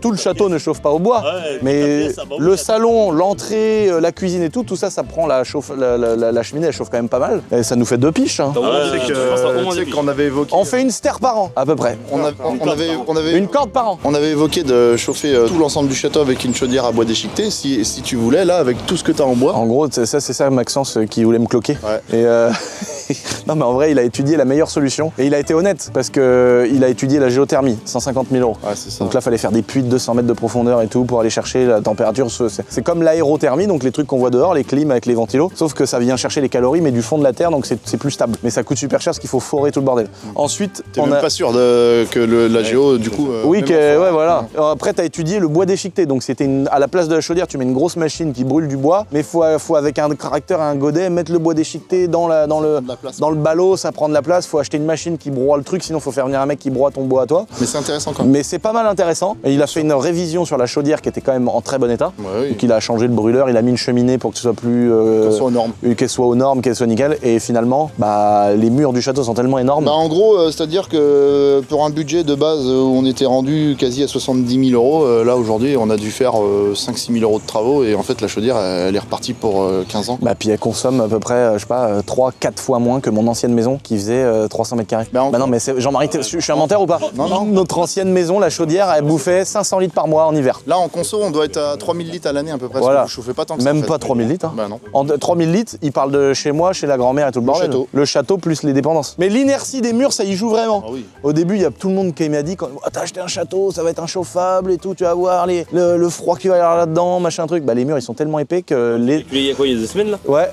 [SPEAKER 1] tout le château ne chauffe pas au bois,
[SPEAKER 5] Ouais,
[SPEAKER 1] mais
[SPEAKER 5] tout à fait, ça, bah oui,
[SPEAKER 1] le
[SPEAKER 5] ça-
[SPEAKER 1] salon, l'entrée, la cuisine et tout ça prend la cheminée, elle chauffe quand même pas mal, et ça nous fait 2 piches. Hein.
[SPEAKER 3] Tu sais qu'on avait évoqué.
[SPEAKER 1] On fait une ster par an, à peu près.
[SPEAKER 3] On avait
[SPEAKER 1] Une corde par an.
[SPEAKER 3] On avait évoqué de chauffer tout l'ensemble du château avec une chaudière à bois déchiqueté, si tu voulais, là, avec tout ce que t'as en bois.
[SPEAKER 1] En gros, c'est ça Maxence qui voulait me cloquer.
[SPEAKER 3] Ouais.
[SPEAKER 1] Et Non mais en vrai, il a étudié la meilleure solution et il a été honnête parce que il a étudié la géothermie, 150 000 €.
[SPEAKER 3] Ouais, c'est ça.
[SPEAKER 1] Donc là, fallait faire des puits de 200 mètres de profondeur et tout pour aller chercher la température. C'est comme l'aérothermie, donc les trucs qu'on voit dehors, les clims avec les ventilos, sauf que ça vient chercher les calories mais du fond de la terre, donc c'est plus stable. Mais ça coûte super cher parce qu'il faut forer tout le bordel. Ensuite,
[SPEAKER 3] T'es même pas sûr que la géo, du coup.
[SPEAKER 1] oui,
[SPEAKER 3] même
[SPEAKER 1] ouais, voilà. Après, t'as étudié le bois déchiqueté, donc c'était à la place de la chaudière, tu mets une grosse machine qui brûle du bois, mais faut avec un tracteur et un godet mettre le bois déchiqueté dans le ballot, ça prend de la place. Faut acheter une machine qui broie le truc, sinon faut faire venir un mec qui broie ton bois à toi.
[SPEAKER 3] Mais c'est intéressant quand même.
[SPEAKER 1] Mais c'est pas mal intéressant. Et il a fait une révision sur la chaudière qui était quand même en très bon état.
[SPEAKER 3] Ouais, oui.
[SPEAKER 1] Donc il a changé le brûleur, il a mis une cheminée pour que ce soit plus
[SPEAKER 3] Qu'elle soit aux normes.
[SPEAKER 1] qu'elle soit aux normes, qu'elle soit nickel. Et finalement, bah les murs du château sont tellement énormes.
[SPEAKER 3] Bah en gros, c'est-à-dire que pour un budget de base où on était rendu quasi à 70 000 €, là aujourd'hui on a dû faire 5-6 000 € de travaux et en fait la chaudière elle est repartie pour 15 ans.
[SPEAKER 1] Bah puis elle consomme à peu près, je sais pas, 3-4 fois moins que mon ancienne maison qui faisait 300 mètres carrés.
[SPEAKER 3] Bah
[SPEAKER 1] non mais Jean-Marie, je suis un menteur ou pas?
[SPEAKER 3] Non.
[SPEAKER 1] Notre ancienne maison, la chaudière, elle bouffait 500 litres par mois en hiver.
[SPEAKER 3] Là en conso on doit être à 3000 litres à l'année à peu près,
[SPEAKER 1] Voilà.
[SPEAKER 3] parce que vous chauffez pas tant que ça.
[SPEAKER 1] Même
[SPEAKER 3] en fait.
[SPEAKER 1] pas 3000 litres. Hein.
[SPEAKER 3] Bah non.
[SPEAKER 1] En 3000 litres, il parle de chez moi, chez la grand-mère et tout le bordel.
[SPEAKER 3] château.
[SPEAKER 1] Le château plus les dépendances. Mais l'inertie des murs, ça y joue vraiment.
[SPEAKER 3] Ah oui.
[SPEAKER 1] Au début, il y a tout le monde qui m'a dit t'as acheté un château, ça va être inchauffable et tout, tu vas voir le froid qu'il va y avoir là-dedans, machin truc. Bah les murs ils sont tellement épais que les.
[SPEAKER 2] Il y a quoi, il y a 2 semaines là?
[SPEAKER 1] Ouais.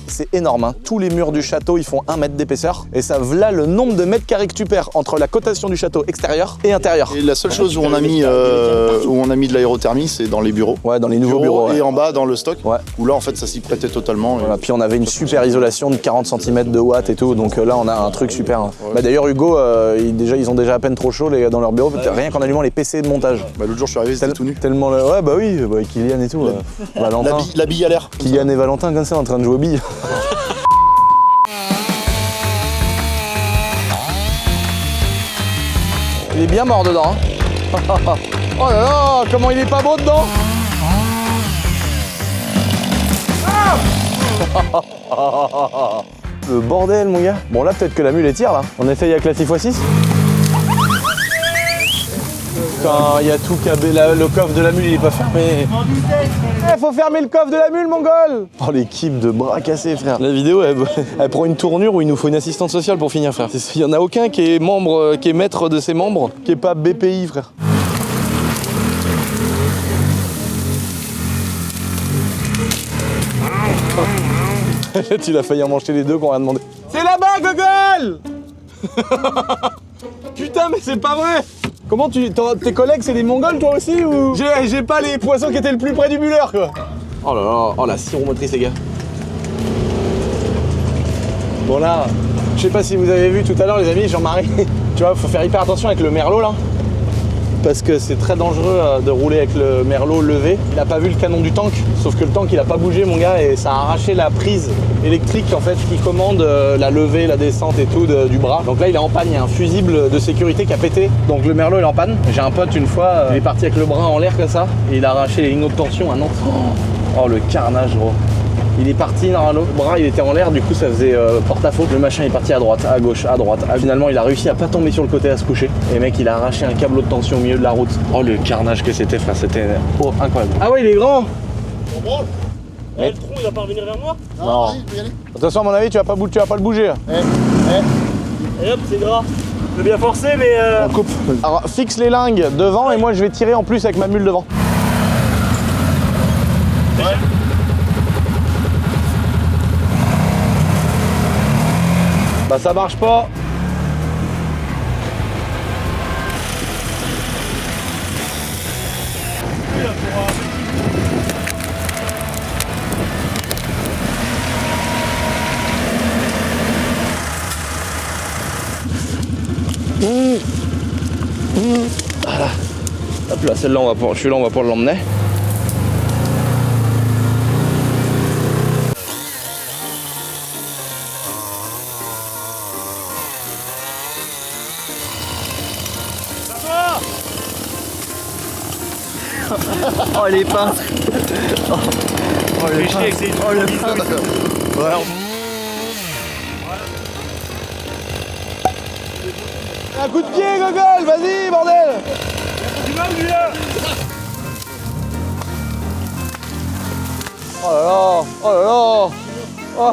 [SPEAKER 1] C'est énorme. Hein. Tous les murs du château, ils font 1 mètre d'épaisseur. Et ça, voilà le nombre de mètres carrés que tu perds entre la cotation du château extérieur et intérieur.
[SPEAKER 3] Et la seule chose où on a mis de l'aérothermie, c'est dans les bureaux.
[SPEAKER 1] Ouais, dans les nouveaux bureaux.
[SPEAKER 3] Et
[SPEAKER 1] Ouais.
[SPEAKER 3] en bas dans le stock.
[SPEAKER 1] Ouais.
[SPEAKER 3] Où là en fait ça s'y prêtait totalement.
[SPEAKER 1] Voilà, puis on avait une super isolation de 40 cm de watts et tout, donc là on a un truc super. Hein. Bah, d'ailleurs Hugo, ils ont déjà à peine trop chaud dans leur bureau, rien qu'en allumant les PC de montage.
[SPEAKER 3] Bah, l'autre jour je suis arrivé, c'était tout nu.
[SPEAKER 1] Tellement ouais bah oui, bah, Kylian et tout. Valentin.
[SPEAKER 3] La bille à l'air.
[SPEAKER 1] Kylian et Valentin comme ça en train de jouer aux billes. Il est bien mort dedans. Hein. Oh là là, comment il est pas beau dedans. Le bordel mon gars. Bon là peut-être que la mule est tire là. On essaye avec la 6x6. Putain, il y a tout cabé, le coffre de la mule il est pas fermé. Faut fermer le coffre de la mule mongol. Oh l'équipe de bras cassés frère. La vidéo elle prend une tournure où il nous faut une assistante sociale pour finir frère. Il y en a aucun qui est membre, qui est maître de ses membres, qui est pas BPI frère. Tu l'as failli en manger les deux qu'on a demandé. C'est là-bas, Gogol. Putain, mais c'est pas vrai. Comment tes collègues, c'est des Mongols, toi aussi ou j'ai pas les poissons qui étaient le plus près du bulleur, quoi. Oh là là, oh la syromotrice, les gars. Bon là, je sais pas si vous avez vu tout à l'heure, les amis, Jean-Marie. Tu vois, faut faire hyper attention avec le merlot là. Parce que c'est très dangereux de rouler avec le merlot levé. Il a pas vu le canon du tank, sauf que le tank il a pas bougé mon gars et ça a arraché la prise électrique en fait qui commande la levée, la descente et tout du bras. Donc là il est en panne, il y a un fusible de sécurité qui a pété. Donc le merlot il est en panne. J'ai un pote une fois, il est parti avec le bras en l'air comme ça et il a arraché les lignes de tension à Nantes. Oh le carnage gros. Il est parti, normalement, le bras il était en l'air, du coup ça faisait porte-à-faux. Le machin est parti à droite, à gauche, à droite. Finalement il a réussi à pas tomber sur le côté, à se coucher. Et mec il a arraché un câble de tension au milieu de la route. Oh le carnage que c'était frère, c'était incroyable. Ah ouais il est grand.
[SPEAKER 5] Le tronc, il va pas revenir vers moi?
[SPEAKER 1] Non.
[SPEAKER 3] Vas-y, peux y aller.
[SPEAKER 1] De toute façon à mon avis tu vas pas le bouger.
[SPEAKER 5] Et hop, c'est gras. Je veux bien forcer, mais
[SPEAKER 1] On coupe. Alors fixe les lingues devant et moi je vais tirer en plus avec ma mule devant. Bah ça marche pas. Voilà. Hop là, celle-là on va pouvoir, celui-là on va pouvoir l'emmener.
[SPEAKER 2] Oh les pinces.
[SPEAKER 5] oh, le chier avec ses
[SPEAKER 1] Un coup de pied, Gogol, vas-y, bordel.
[SPEAKER 5] du mal, lui là.
[SPEAKER 1] Oh là là, oh là là. Oh.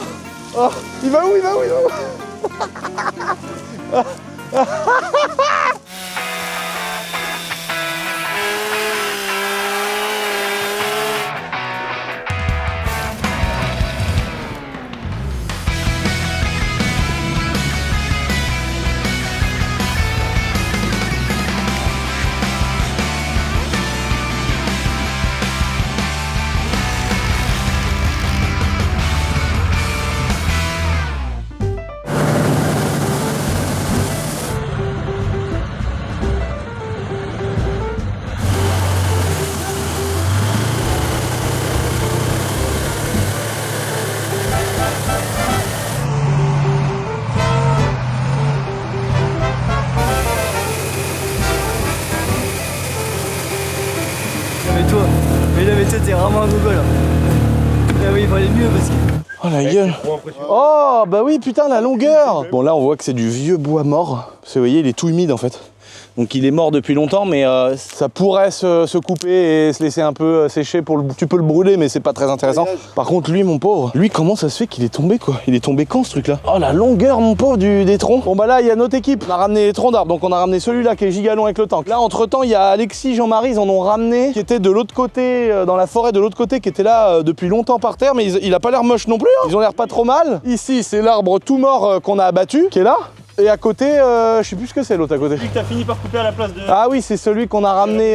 [SPEAKER 1] Oh, il va où?
[SPEAKER 2] Mais toi, t'es vraiment un gogo là. Ah oui, il fallait mieux parce que.
[SPEAKER 1] Oh la gueule. Oh bah oui putain la longueur. Bon là on voit que c'est du vieux bois mort. Parce que vous voyez il est tout humide en fait. Donc il est mort depuis longtemps mais ça pourrait se couper et se laisser un peu sécher pour tu peux le brûler mais c'est pas très intéressant. Par contre lui mon pauvre, lui comment ça se fait qu'il est tombé quoi? Il est tombé quand ce truc là? Oh la longueur mon pauvre des troncs. Bon bah là il y a notre équipe, on a ramené les troncs d'arbres donc on a ramené celui-là qui est giga long avec le tank. Là entre temps il y a Alexis, Jean-Marie, ils en ont ramené qui était de l'autre côté, dans la forêt de l'autre côté qui était là depuis longtemps par terre mais il a pas l'air moche non plus hein. Ils ont l'air pas trop mal. Ici c'est l'arbre tout mort qu'on a abattu qui est là. Et à côté, je sais plus ce que c'est l'autre à côté.
[SPEAKER 5] Celui que t'as fini par couper à la place de...
[SPEAKER 1] Ah oui, c'est celui qu'on a ramené,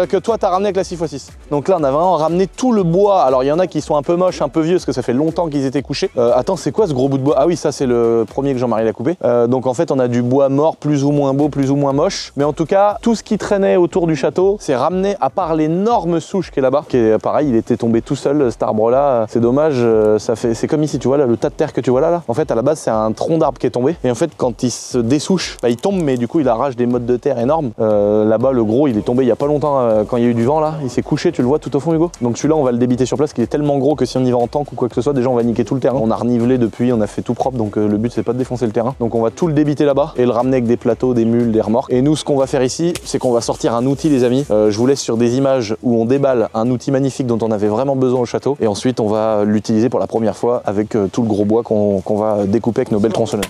[SPEAKER 1] que toi t'as ramené avec la 6x6. Donc là on a vraiment ramené tout le bois. Alors il y en a qui sont un peu moches, un peu vieux parce que ça fait longtemps qu'ils étaient couchés. Attends, c'est quoi ce gros bout de bois? Ah oui, ça c'est le premier que Jean-Marie l'a coupé. Donc en fait on a du bois mort, plus ou moins beau, plus ou moins moche. Mais en tout cas, tout ce qui traînait autour du château, c'est ramené à part l'énorme souche qui est là-bas. Qui est pareil, il était tombé tout seul cet arbre là. C'est dommage, c'est comme ici, tu vois là, le tas de terre que tu vois là. En fait à la base c'est un tronc d'arbre qui est tombé. Et en fait quand il se dessouche, bah, il tombe mais du coup il arrache des mottes de terre énormes. Là-bas le gros il est tombé il y a pas longtemps quand il y a eu du vent là, il s'est couché, tu le vois tout au fond Hugo. Donc celui-là on va le débiter sur place, qu'il est tellement gros que si on y va en tank ou quoi que ce soit, déjà on va niquer tout le terrain. On a renivelé depuis, on a fait tout propre donc le but c'est pas de défoncer le terrain. Donc on va tout le débiter là-bas et le ramener avec des plateaux, des mules, des remorques. Et nous ce qu'on va faire ici c'est qu'on va sortir un outil les amis. Je vous laisse sur des images où on déballe un outil magnifique dont on avait vraiment besoin au château et ensuite on va l'utiliser pour la première fois avec tout le gros bois qu'on va découper avec nos belles tronçonneuses.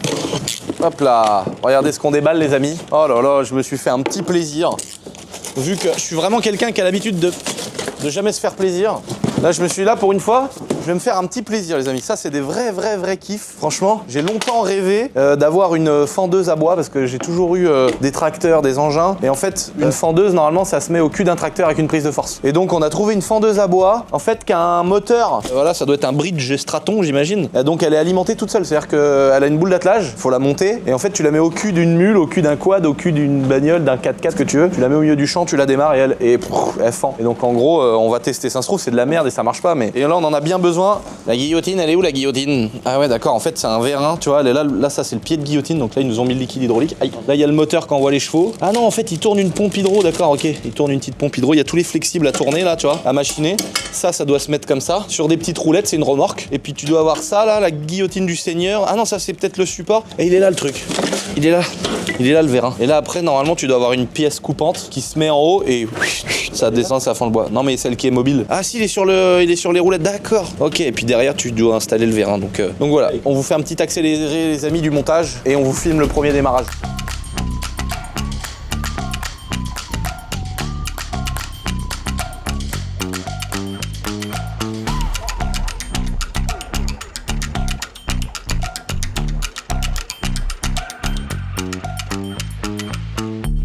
[SPEAKER 1] Hop là, regardez ce qu'on déballe les amis. Oh là là, je me suis fait un petit plaisir. Vu que je suis vraiment quelqu'un qui a l'habitude de jamais se faire plaisir. Là je me suis là pour une fois, je vais me faire un petit plaisir les amis. Ça c'est des vrais kiffs. Franchement, j'ai longtemps rêvé d'avoir une fendeuse à bois parce que j'ai toujours eu des tracteurs, des engins. Et en fait, une fendeuse normalement ça se met au cul d'un tracteur avec une prise de force. Et donc on a trouvé une fendeuse à bois, en fait qui a un moteur. Voilà, ça doit être un bridge Straton j'imagine. Donc elle est alimentée toute seule, c'est-à-dire qu'elle a une boule d'attelage, faut la monter. Et en fait tu la mets au cul d'une mule, au cul d'un quad, au cul d'une bagnole, d'un 4x4 que tu veux. Tu la mets au milieu du champ, tu la démarres et elle fend. Et donc en gros on va tester, ça se trouve c'est de la merde et ça marche pas mais... Et là on en a bien besoin. La guillotine elle est où la guillotine? Ah ouais d'accord, en fait c'est un vérin, tu vois, elle est là ça c'est le pied de guillotine, donc là ils nous ont mis le liquide hydraulique. Aïe. Là il y a le moteur qui envoie les chevaux. Ah non en fait il tourne une pompe hydro, d'accord, ok. Il tourne une petite pompe hydro, il y a tous les flexibles à tourner là, tu vois, à machiner. Ça doit se mettre comme ça, sur des petites roulettes, c'est une remorque. Et puis tu dois avoir ça là, la guillotine du seigneur. Ah non ça c'est peut-être le support. Et il est là le truc. Il est là le vérin. Et là après normalement tu dois avoir une pièce coupante qui se met en haut et ça descend, ça fend le bois. Non mais celle qui est mobile. Ah si il est sur les roulettes, d'accord. Ok, et puis derrière tu dois installer le vérin. Donc voilà, on vous fait un petit accéléré les amis du montage et on vous filme le premier démarrage.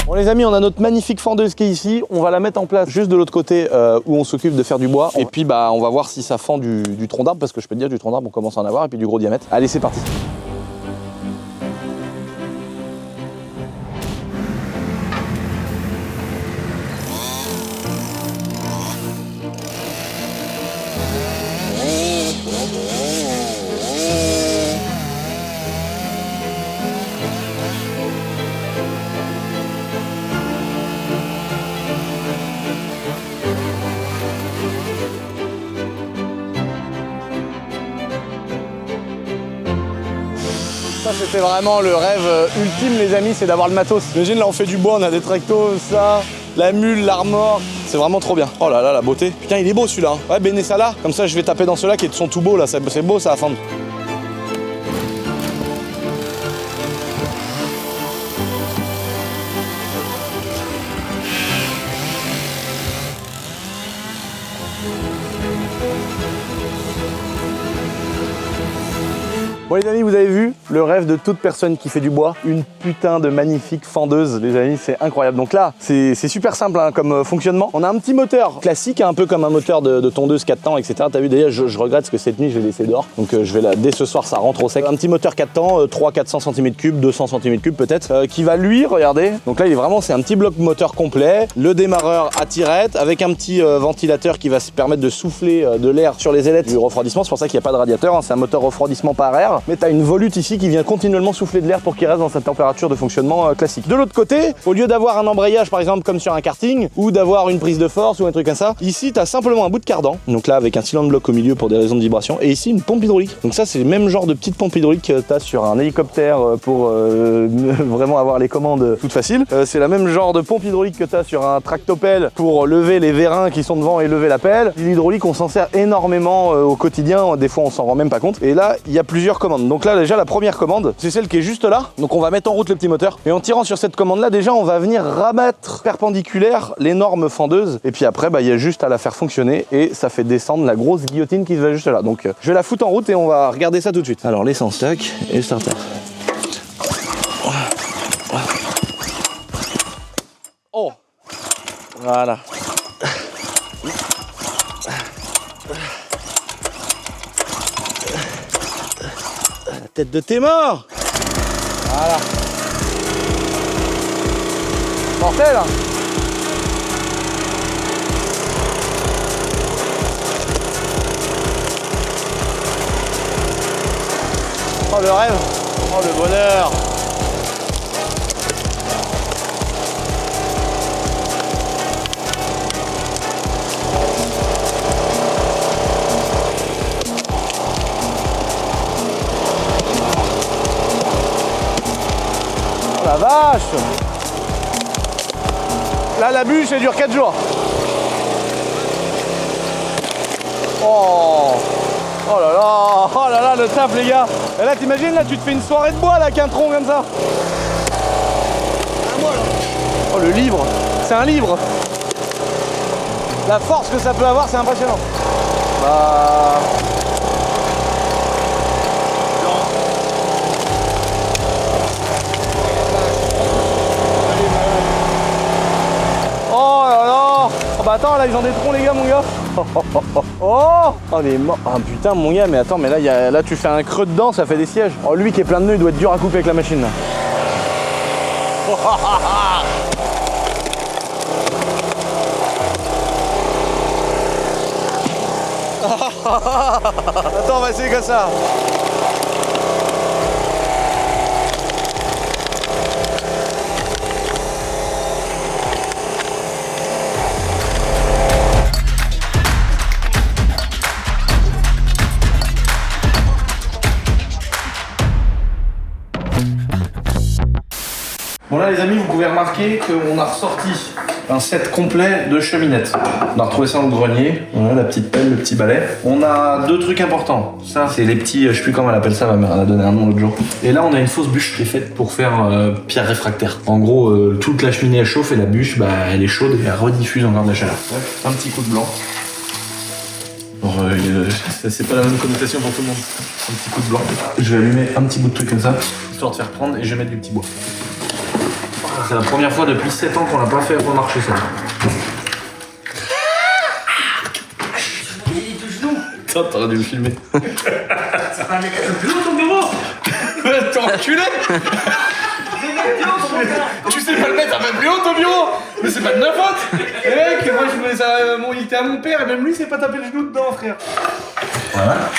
[SPEAKER 1] Bon les amis, on a notre magnifique fendeuse qui est ici, on va la mettre en place juste de l'autre côté où on s'occupe de faire du bois. Et puis bah on va voir si ça fend du tronc d'arbre parce que je peux te dire du tronc d'arbre on commence à en avoir et puis du gros diamètre. Allez c'est parti. Ça c'était vraiment le rêve ultime les amis, c'est d'avoir le matos. Imagine là on fait du bois, on a des tractos, ça, la mule, l'armor, c'est vraiment trop bien. Oh là là la beauté. Putain il est beau celui-là. Ouais Béné ça là, comme ça je vais taper dans ceux-là qui sont tout beaux là, c'est beau ça à fendre. Bon les amis, vous avez vu le rêve de toute personne qui fait du bois, une putain de magnifique fendeuse, les amis, c'est incroyable. Donc là, c'est super simple hein, comme fonctionnement. On a un petit moteur classique, un peu comme un moteur de tondeuse 4 temps, etc. T'as vu d'ailleurs, je regrette parce que cette nuit je l'ai laissé dehors, donc je vais là, dès ce soir ça rentre au sec. Un petit moteur 4 temps, 300-400 cm3, 200 cm3 peut-être, qui va lui, regardez, donc là il est vraiment, c'est un petit bloc moteur complet, le démarreur à tirette, avec un petit ventilateur qui va se permettre de souffler de l'air sur les ailettes du refroidissement, c'est pour ça qu'il n'y a pas de radiateur, hein, c'est un moteur refroidissement par air. Mais tu as une volute ici qui vient continuellement souffler de l'air pour qu'il reste dans sa température de fonctionnement classique. De l'autre côté, au lieu d'avoir un embrayage par exemple comme sur un karting, ou d'avoir une prise de force ou un truc comme ça, ici tu as simplement un bout de cardan, donc là avec un cylindre bloc au milieu pour des raisons de vibration, et ici une pompe hydraulique. Donc ça c'est le même genre de petite pompe hydraulique que tu as sur un hélicoptère pour vraiment avoir les commandes toutes faciles. C'est la même genre de pompe hydraulique que tu as sur un tractopelle pour lever les vérins qui sont devant et lever la pelle. L'hydraulique on s'en sert énormément au quotidien, des fois on s'en rend même pas compte. Et là il y a plusieurs commandes. Donc là déjà la première commande c'est celle qui est juste là, donc on va mettre en route le petit moteur et en tirant sur cette commande là déjà on va venir rabattre perpendiculaire l'énorme fendeuse et puis après il y a juste à la faire fonctionner et ça fait descendre la grosse guillotine qui se va juste là. Donc je vais la foutre en route et on va regarder ça tout de suite. Alors l'essence tac et le starter. Oh voilà. Tête de tes morts. Voilà. Mortel hein. Oh le rêve. Oh le bonheur. La vache! Là la bûche elle dure 4 jours. Oh! Oh là là, le taf les gars! Et là t'imagines, là tu te fais une soirée de bois là avec un tronc comme ça. Oh le livre! C'est un livre! La force que ça peut avoir, c'est impressionnant. Bah. Bah attends là ils ont des troncs les gars mon gars. Oh les morts. Ah putain mon gars mais attends mais là, là tu fais un creux dedans ça fait des sièges. Oh lui qui est plein de nœuds il doit être dur à couper avec la machine là. Attends on va essayer comme ça. Bon là les amis, vous pouvez remarquer qu'on a ressorti un set complet de cheminettes. On a retrouvé ça dans le grenier, voilà, la petite pelle, le petit balai. On a deux trucs importants. Ça c'est les petits, je sais plus comment elle appelle ça, ma mère en a donné un nom l'autre jour. Et là on a une fausse bûche qui est faite pour faire pierre réfractaire. En gros, toute la cheminée elle chauffe et la bûche elle est chaude et elle rediffuse encore de la chaleur. Un petit coup de blanc. C'est pas la même connotation pour tout le monde. Un petit coup de blanc. Je vais allumer un petit bout de truc comme ça, histoire de faire prendre et je vais mettre du petit bois. C'est la première fois depuis 7 ans qu'on n'a pas fait remarcher ça. Il touche nous. Putain, t'aurais dû me filmer.
[SPEAKER 2] Ça fait un mec plus haut ton bureau.
[SPEAKER 1] T'es enculé. Tu sais pas le mettre un peu plus haut ton bureau. Mais c'est pas de ma faute. Et mec, moi je voulais ça, il était à mon père et même lui s'est pas tapé le genou dedans frère. Voilà.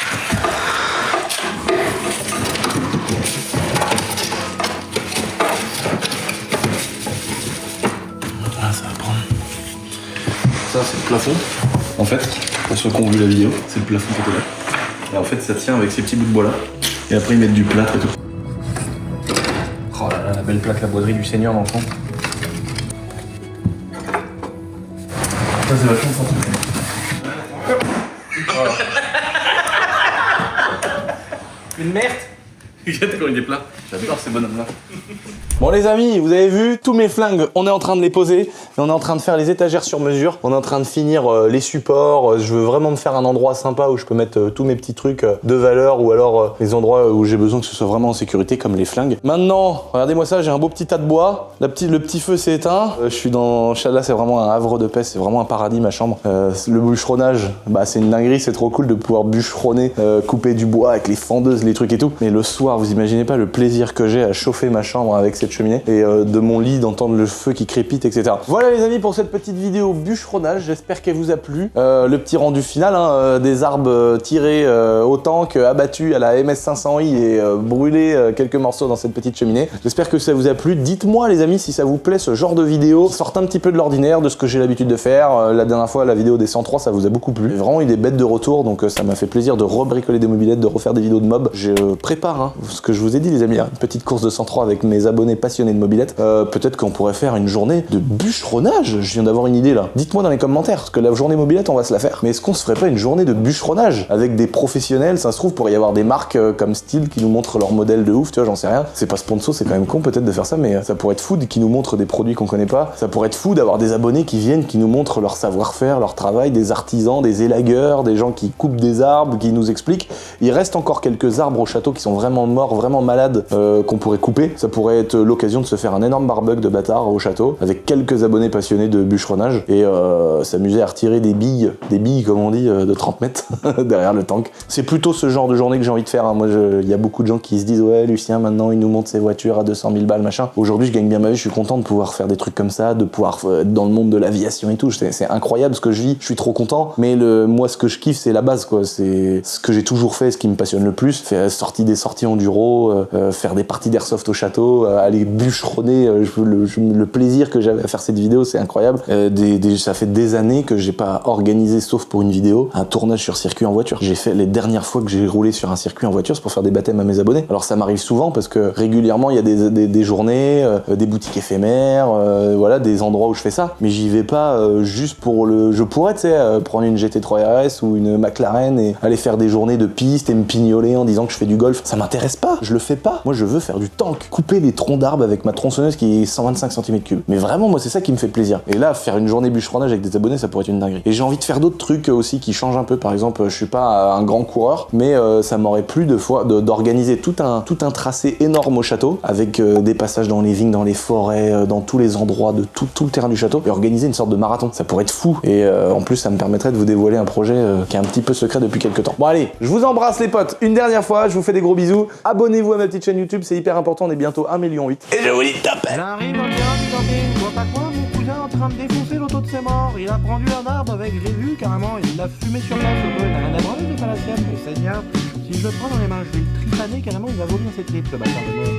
[SPEAKER 1] Ça c'est le plafond, en fait, pour ceux qui ont vu la vidéo, c'est le plafond qui était là. Et en fait ça tient avec ces petits bouts de bois là, et après ils mettent du plâtre et tout. Oh là là, la belle plaque, la boiserie du Seigneur dans le fond. Ça c'est vachement fort. Voilà. Une merde. Regarde quand il est plat. J'adore ces bonhommes là. Bon les amis, vous avez vu, tous mes flingues, on est en train de les poser, et on est en train de faire les étagères sur mesure, on est en train de finir les supports, je veux vraiment me faire un endroit sympa où je peux mettre tous mes petits trucs de valeur ou alors les endroits où j'ai besoin que ce soit vraiment en sécurité comme les flingues. Maintenant, regardez-moi ça, j'ai un beau petit tas de bois, le petit feu s'est éteint, je suis dans, là c'est vraiment un havre de paix, c'est vraiment un paradis ma chambre. Le bûcheronnage, bah c'est une dinguerie, c'est trop cool de pouvoir bûcheronner, couper du bois avec les fendeuses, les trucs et tout, mais le soir, vous imaginez pas le plaisir que j'ai à chauffer ma chambre avec cette cheminée et de mon lit d'entendre le feu qui crépite, etc. Voilà les amis pour cette petite vidéo bûcheronnage, j'espère qu'elle vous a plu. Le petit rendu final, hein, des arbres tirés au tank, abattus à la MS500i et brûlés quelques morceaux dans cette petite cheminée. J'espère que ça vous a plu. Dites-moi les amis si ça vous plaît ce genre de vidéo, sortez un petit peu de l'ordinaire, de ce que j'ai l'habitude de faire. La dernière fois, la vidéo des 103, ça vous a beaucoup plu. J'ai vraiment eu des bêtes de retour, donc ça m'a fait plaisir de rebricoler des mobilettes, de refaire des vidéos de mobs. Je prépare hein, ce que je vous ai dit les amis, une petite course de 103 avec mes abonnés passionnés de mobilettes. Peut-être qu'on pourrait faire une journée de bûcheronnage. Je viens d'avoir une idée là. Dites-moi dans les commentaires, parce que la journée mobilette, on va se la faire. Mais est-ce qu'on se ferait pas une journée de bûcheronnage avec des professionnels? Ça se trouve, pourrait y avoir des marques comme Steel qui nous montrent leur modèle de ouf, tu vois, j'en sais rien. C'est pas sponsor, c'est quand même con peut-être de faire ça, mais ça pourrait être fou qui nous montre des produits qu'on connaît pas. Ça pourrait être fou d'avoir des abonnés qui viennent, qui nous montrent leur savoir-faire, leur travail, des artisans, des élagueurs, des gens qui coupent des arbres, qui nous expliquent. Il reste encore quelques arbres au château qui sont vraiment morts, vraiment malades, qu'on pourrait couper. Ça pourrait être l'occasion de se faire un énorme barbecue de bâtard au château avec quelques abonnés passionnés de bûcheronnage et s'amuser à retirer des billes comme on dit, de 30 mètres derrière le tank. C'est plutôt ce genre de journée que j'ai envie de faire. Hein. Moi, il y a beaucoup de gens qui se disent ouais, Lucien, maintenant il nous monte ses voitures à 200 000 balles, machin. Aujourd'hui, je gagne bien ma vie, je suis content de pouvoir faire des trucs comme ça, de pouvoir être dans le monde de l'aviation et tout. C'est incroyable ce que je vis, je suis trop content. Mais moi, ce que je kiffe, c'est la base, quoi. C'est ce que j'ai toujours fait, ce qui me passionne le plus. Faire des sorties enduro, faire des parties d'airsoft au château, aller bûcheronner. Le plaisir que j'avais à faire cette vidéo, c'est incroyable. Ça fait des années que j'ai pas organisé, sauf pour une vidéo, un tournage sur circuit en voiture. J'ai fait les dernières fois que j'ai roulé sur un circuit en voiture, c'est pour faire des baptêmes à mes abonnés. Alors ça m'arrive souvent parce que régulièrement il y a des journées, des boutiques éphémères, voilà, des endroits où je fais ça. Mais j'y vais pas juste pour le. Je pourrais, tu sais, prendre une GT3 RS ou une McLaren et aller faire des journées de piste et me pignoler en disant que je fais du golf. Ça m'intéresse pas, je le fais pas. Moi je veux faire du tank, couper les troncs d'arbres avec ma tronçonneuse qui est 125 cm3. Mais vraiment, moi c'est ça qui me fait plaisir. Et là, faire une journée bûcheronnage avec des abonnés, ça pourrait être une dinguerie. Et j'ai envie de faire d'autres trucs aussi qui changent un peu. Par exemple, je suis pas un grand coureur, mais ça m'aurait plu d'organiser tout un tracé énorme au château avec des passages dans les vignes, dans les forêts, dans tous les endroits de tout le terrain du château et organiser une sorte de marathon. Ça pourrait être fou. Et en plus, ça me permettrait de vous dévoiler un projet qui est un petit peu secret depuis quelques temps. Bon allez, je vous embrasse les potes une dernière fois, je vous fais des gros bisous. Abonnez-vous à ma petite chaîne YouTube, c'est hyper important, on est bientôt 1,8 million. Et je vous dis top.
[SPEAKER 2] Elle arrive dans le terrain du camping, je vois pas quoi, mon cousin en train de défoncer l'auto de ses morts. Il a prendu un arbre avec, j'ai vu carrément, il l'a fumé sur place, il n'a rien à branler, c'est pas la sienne, mais Seigneur, si je le prends dans les mains, je vais le tripaner carrément, il va vomir ses tripes, le bâtard de mort.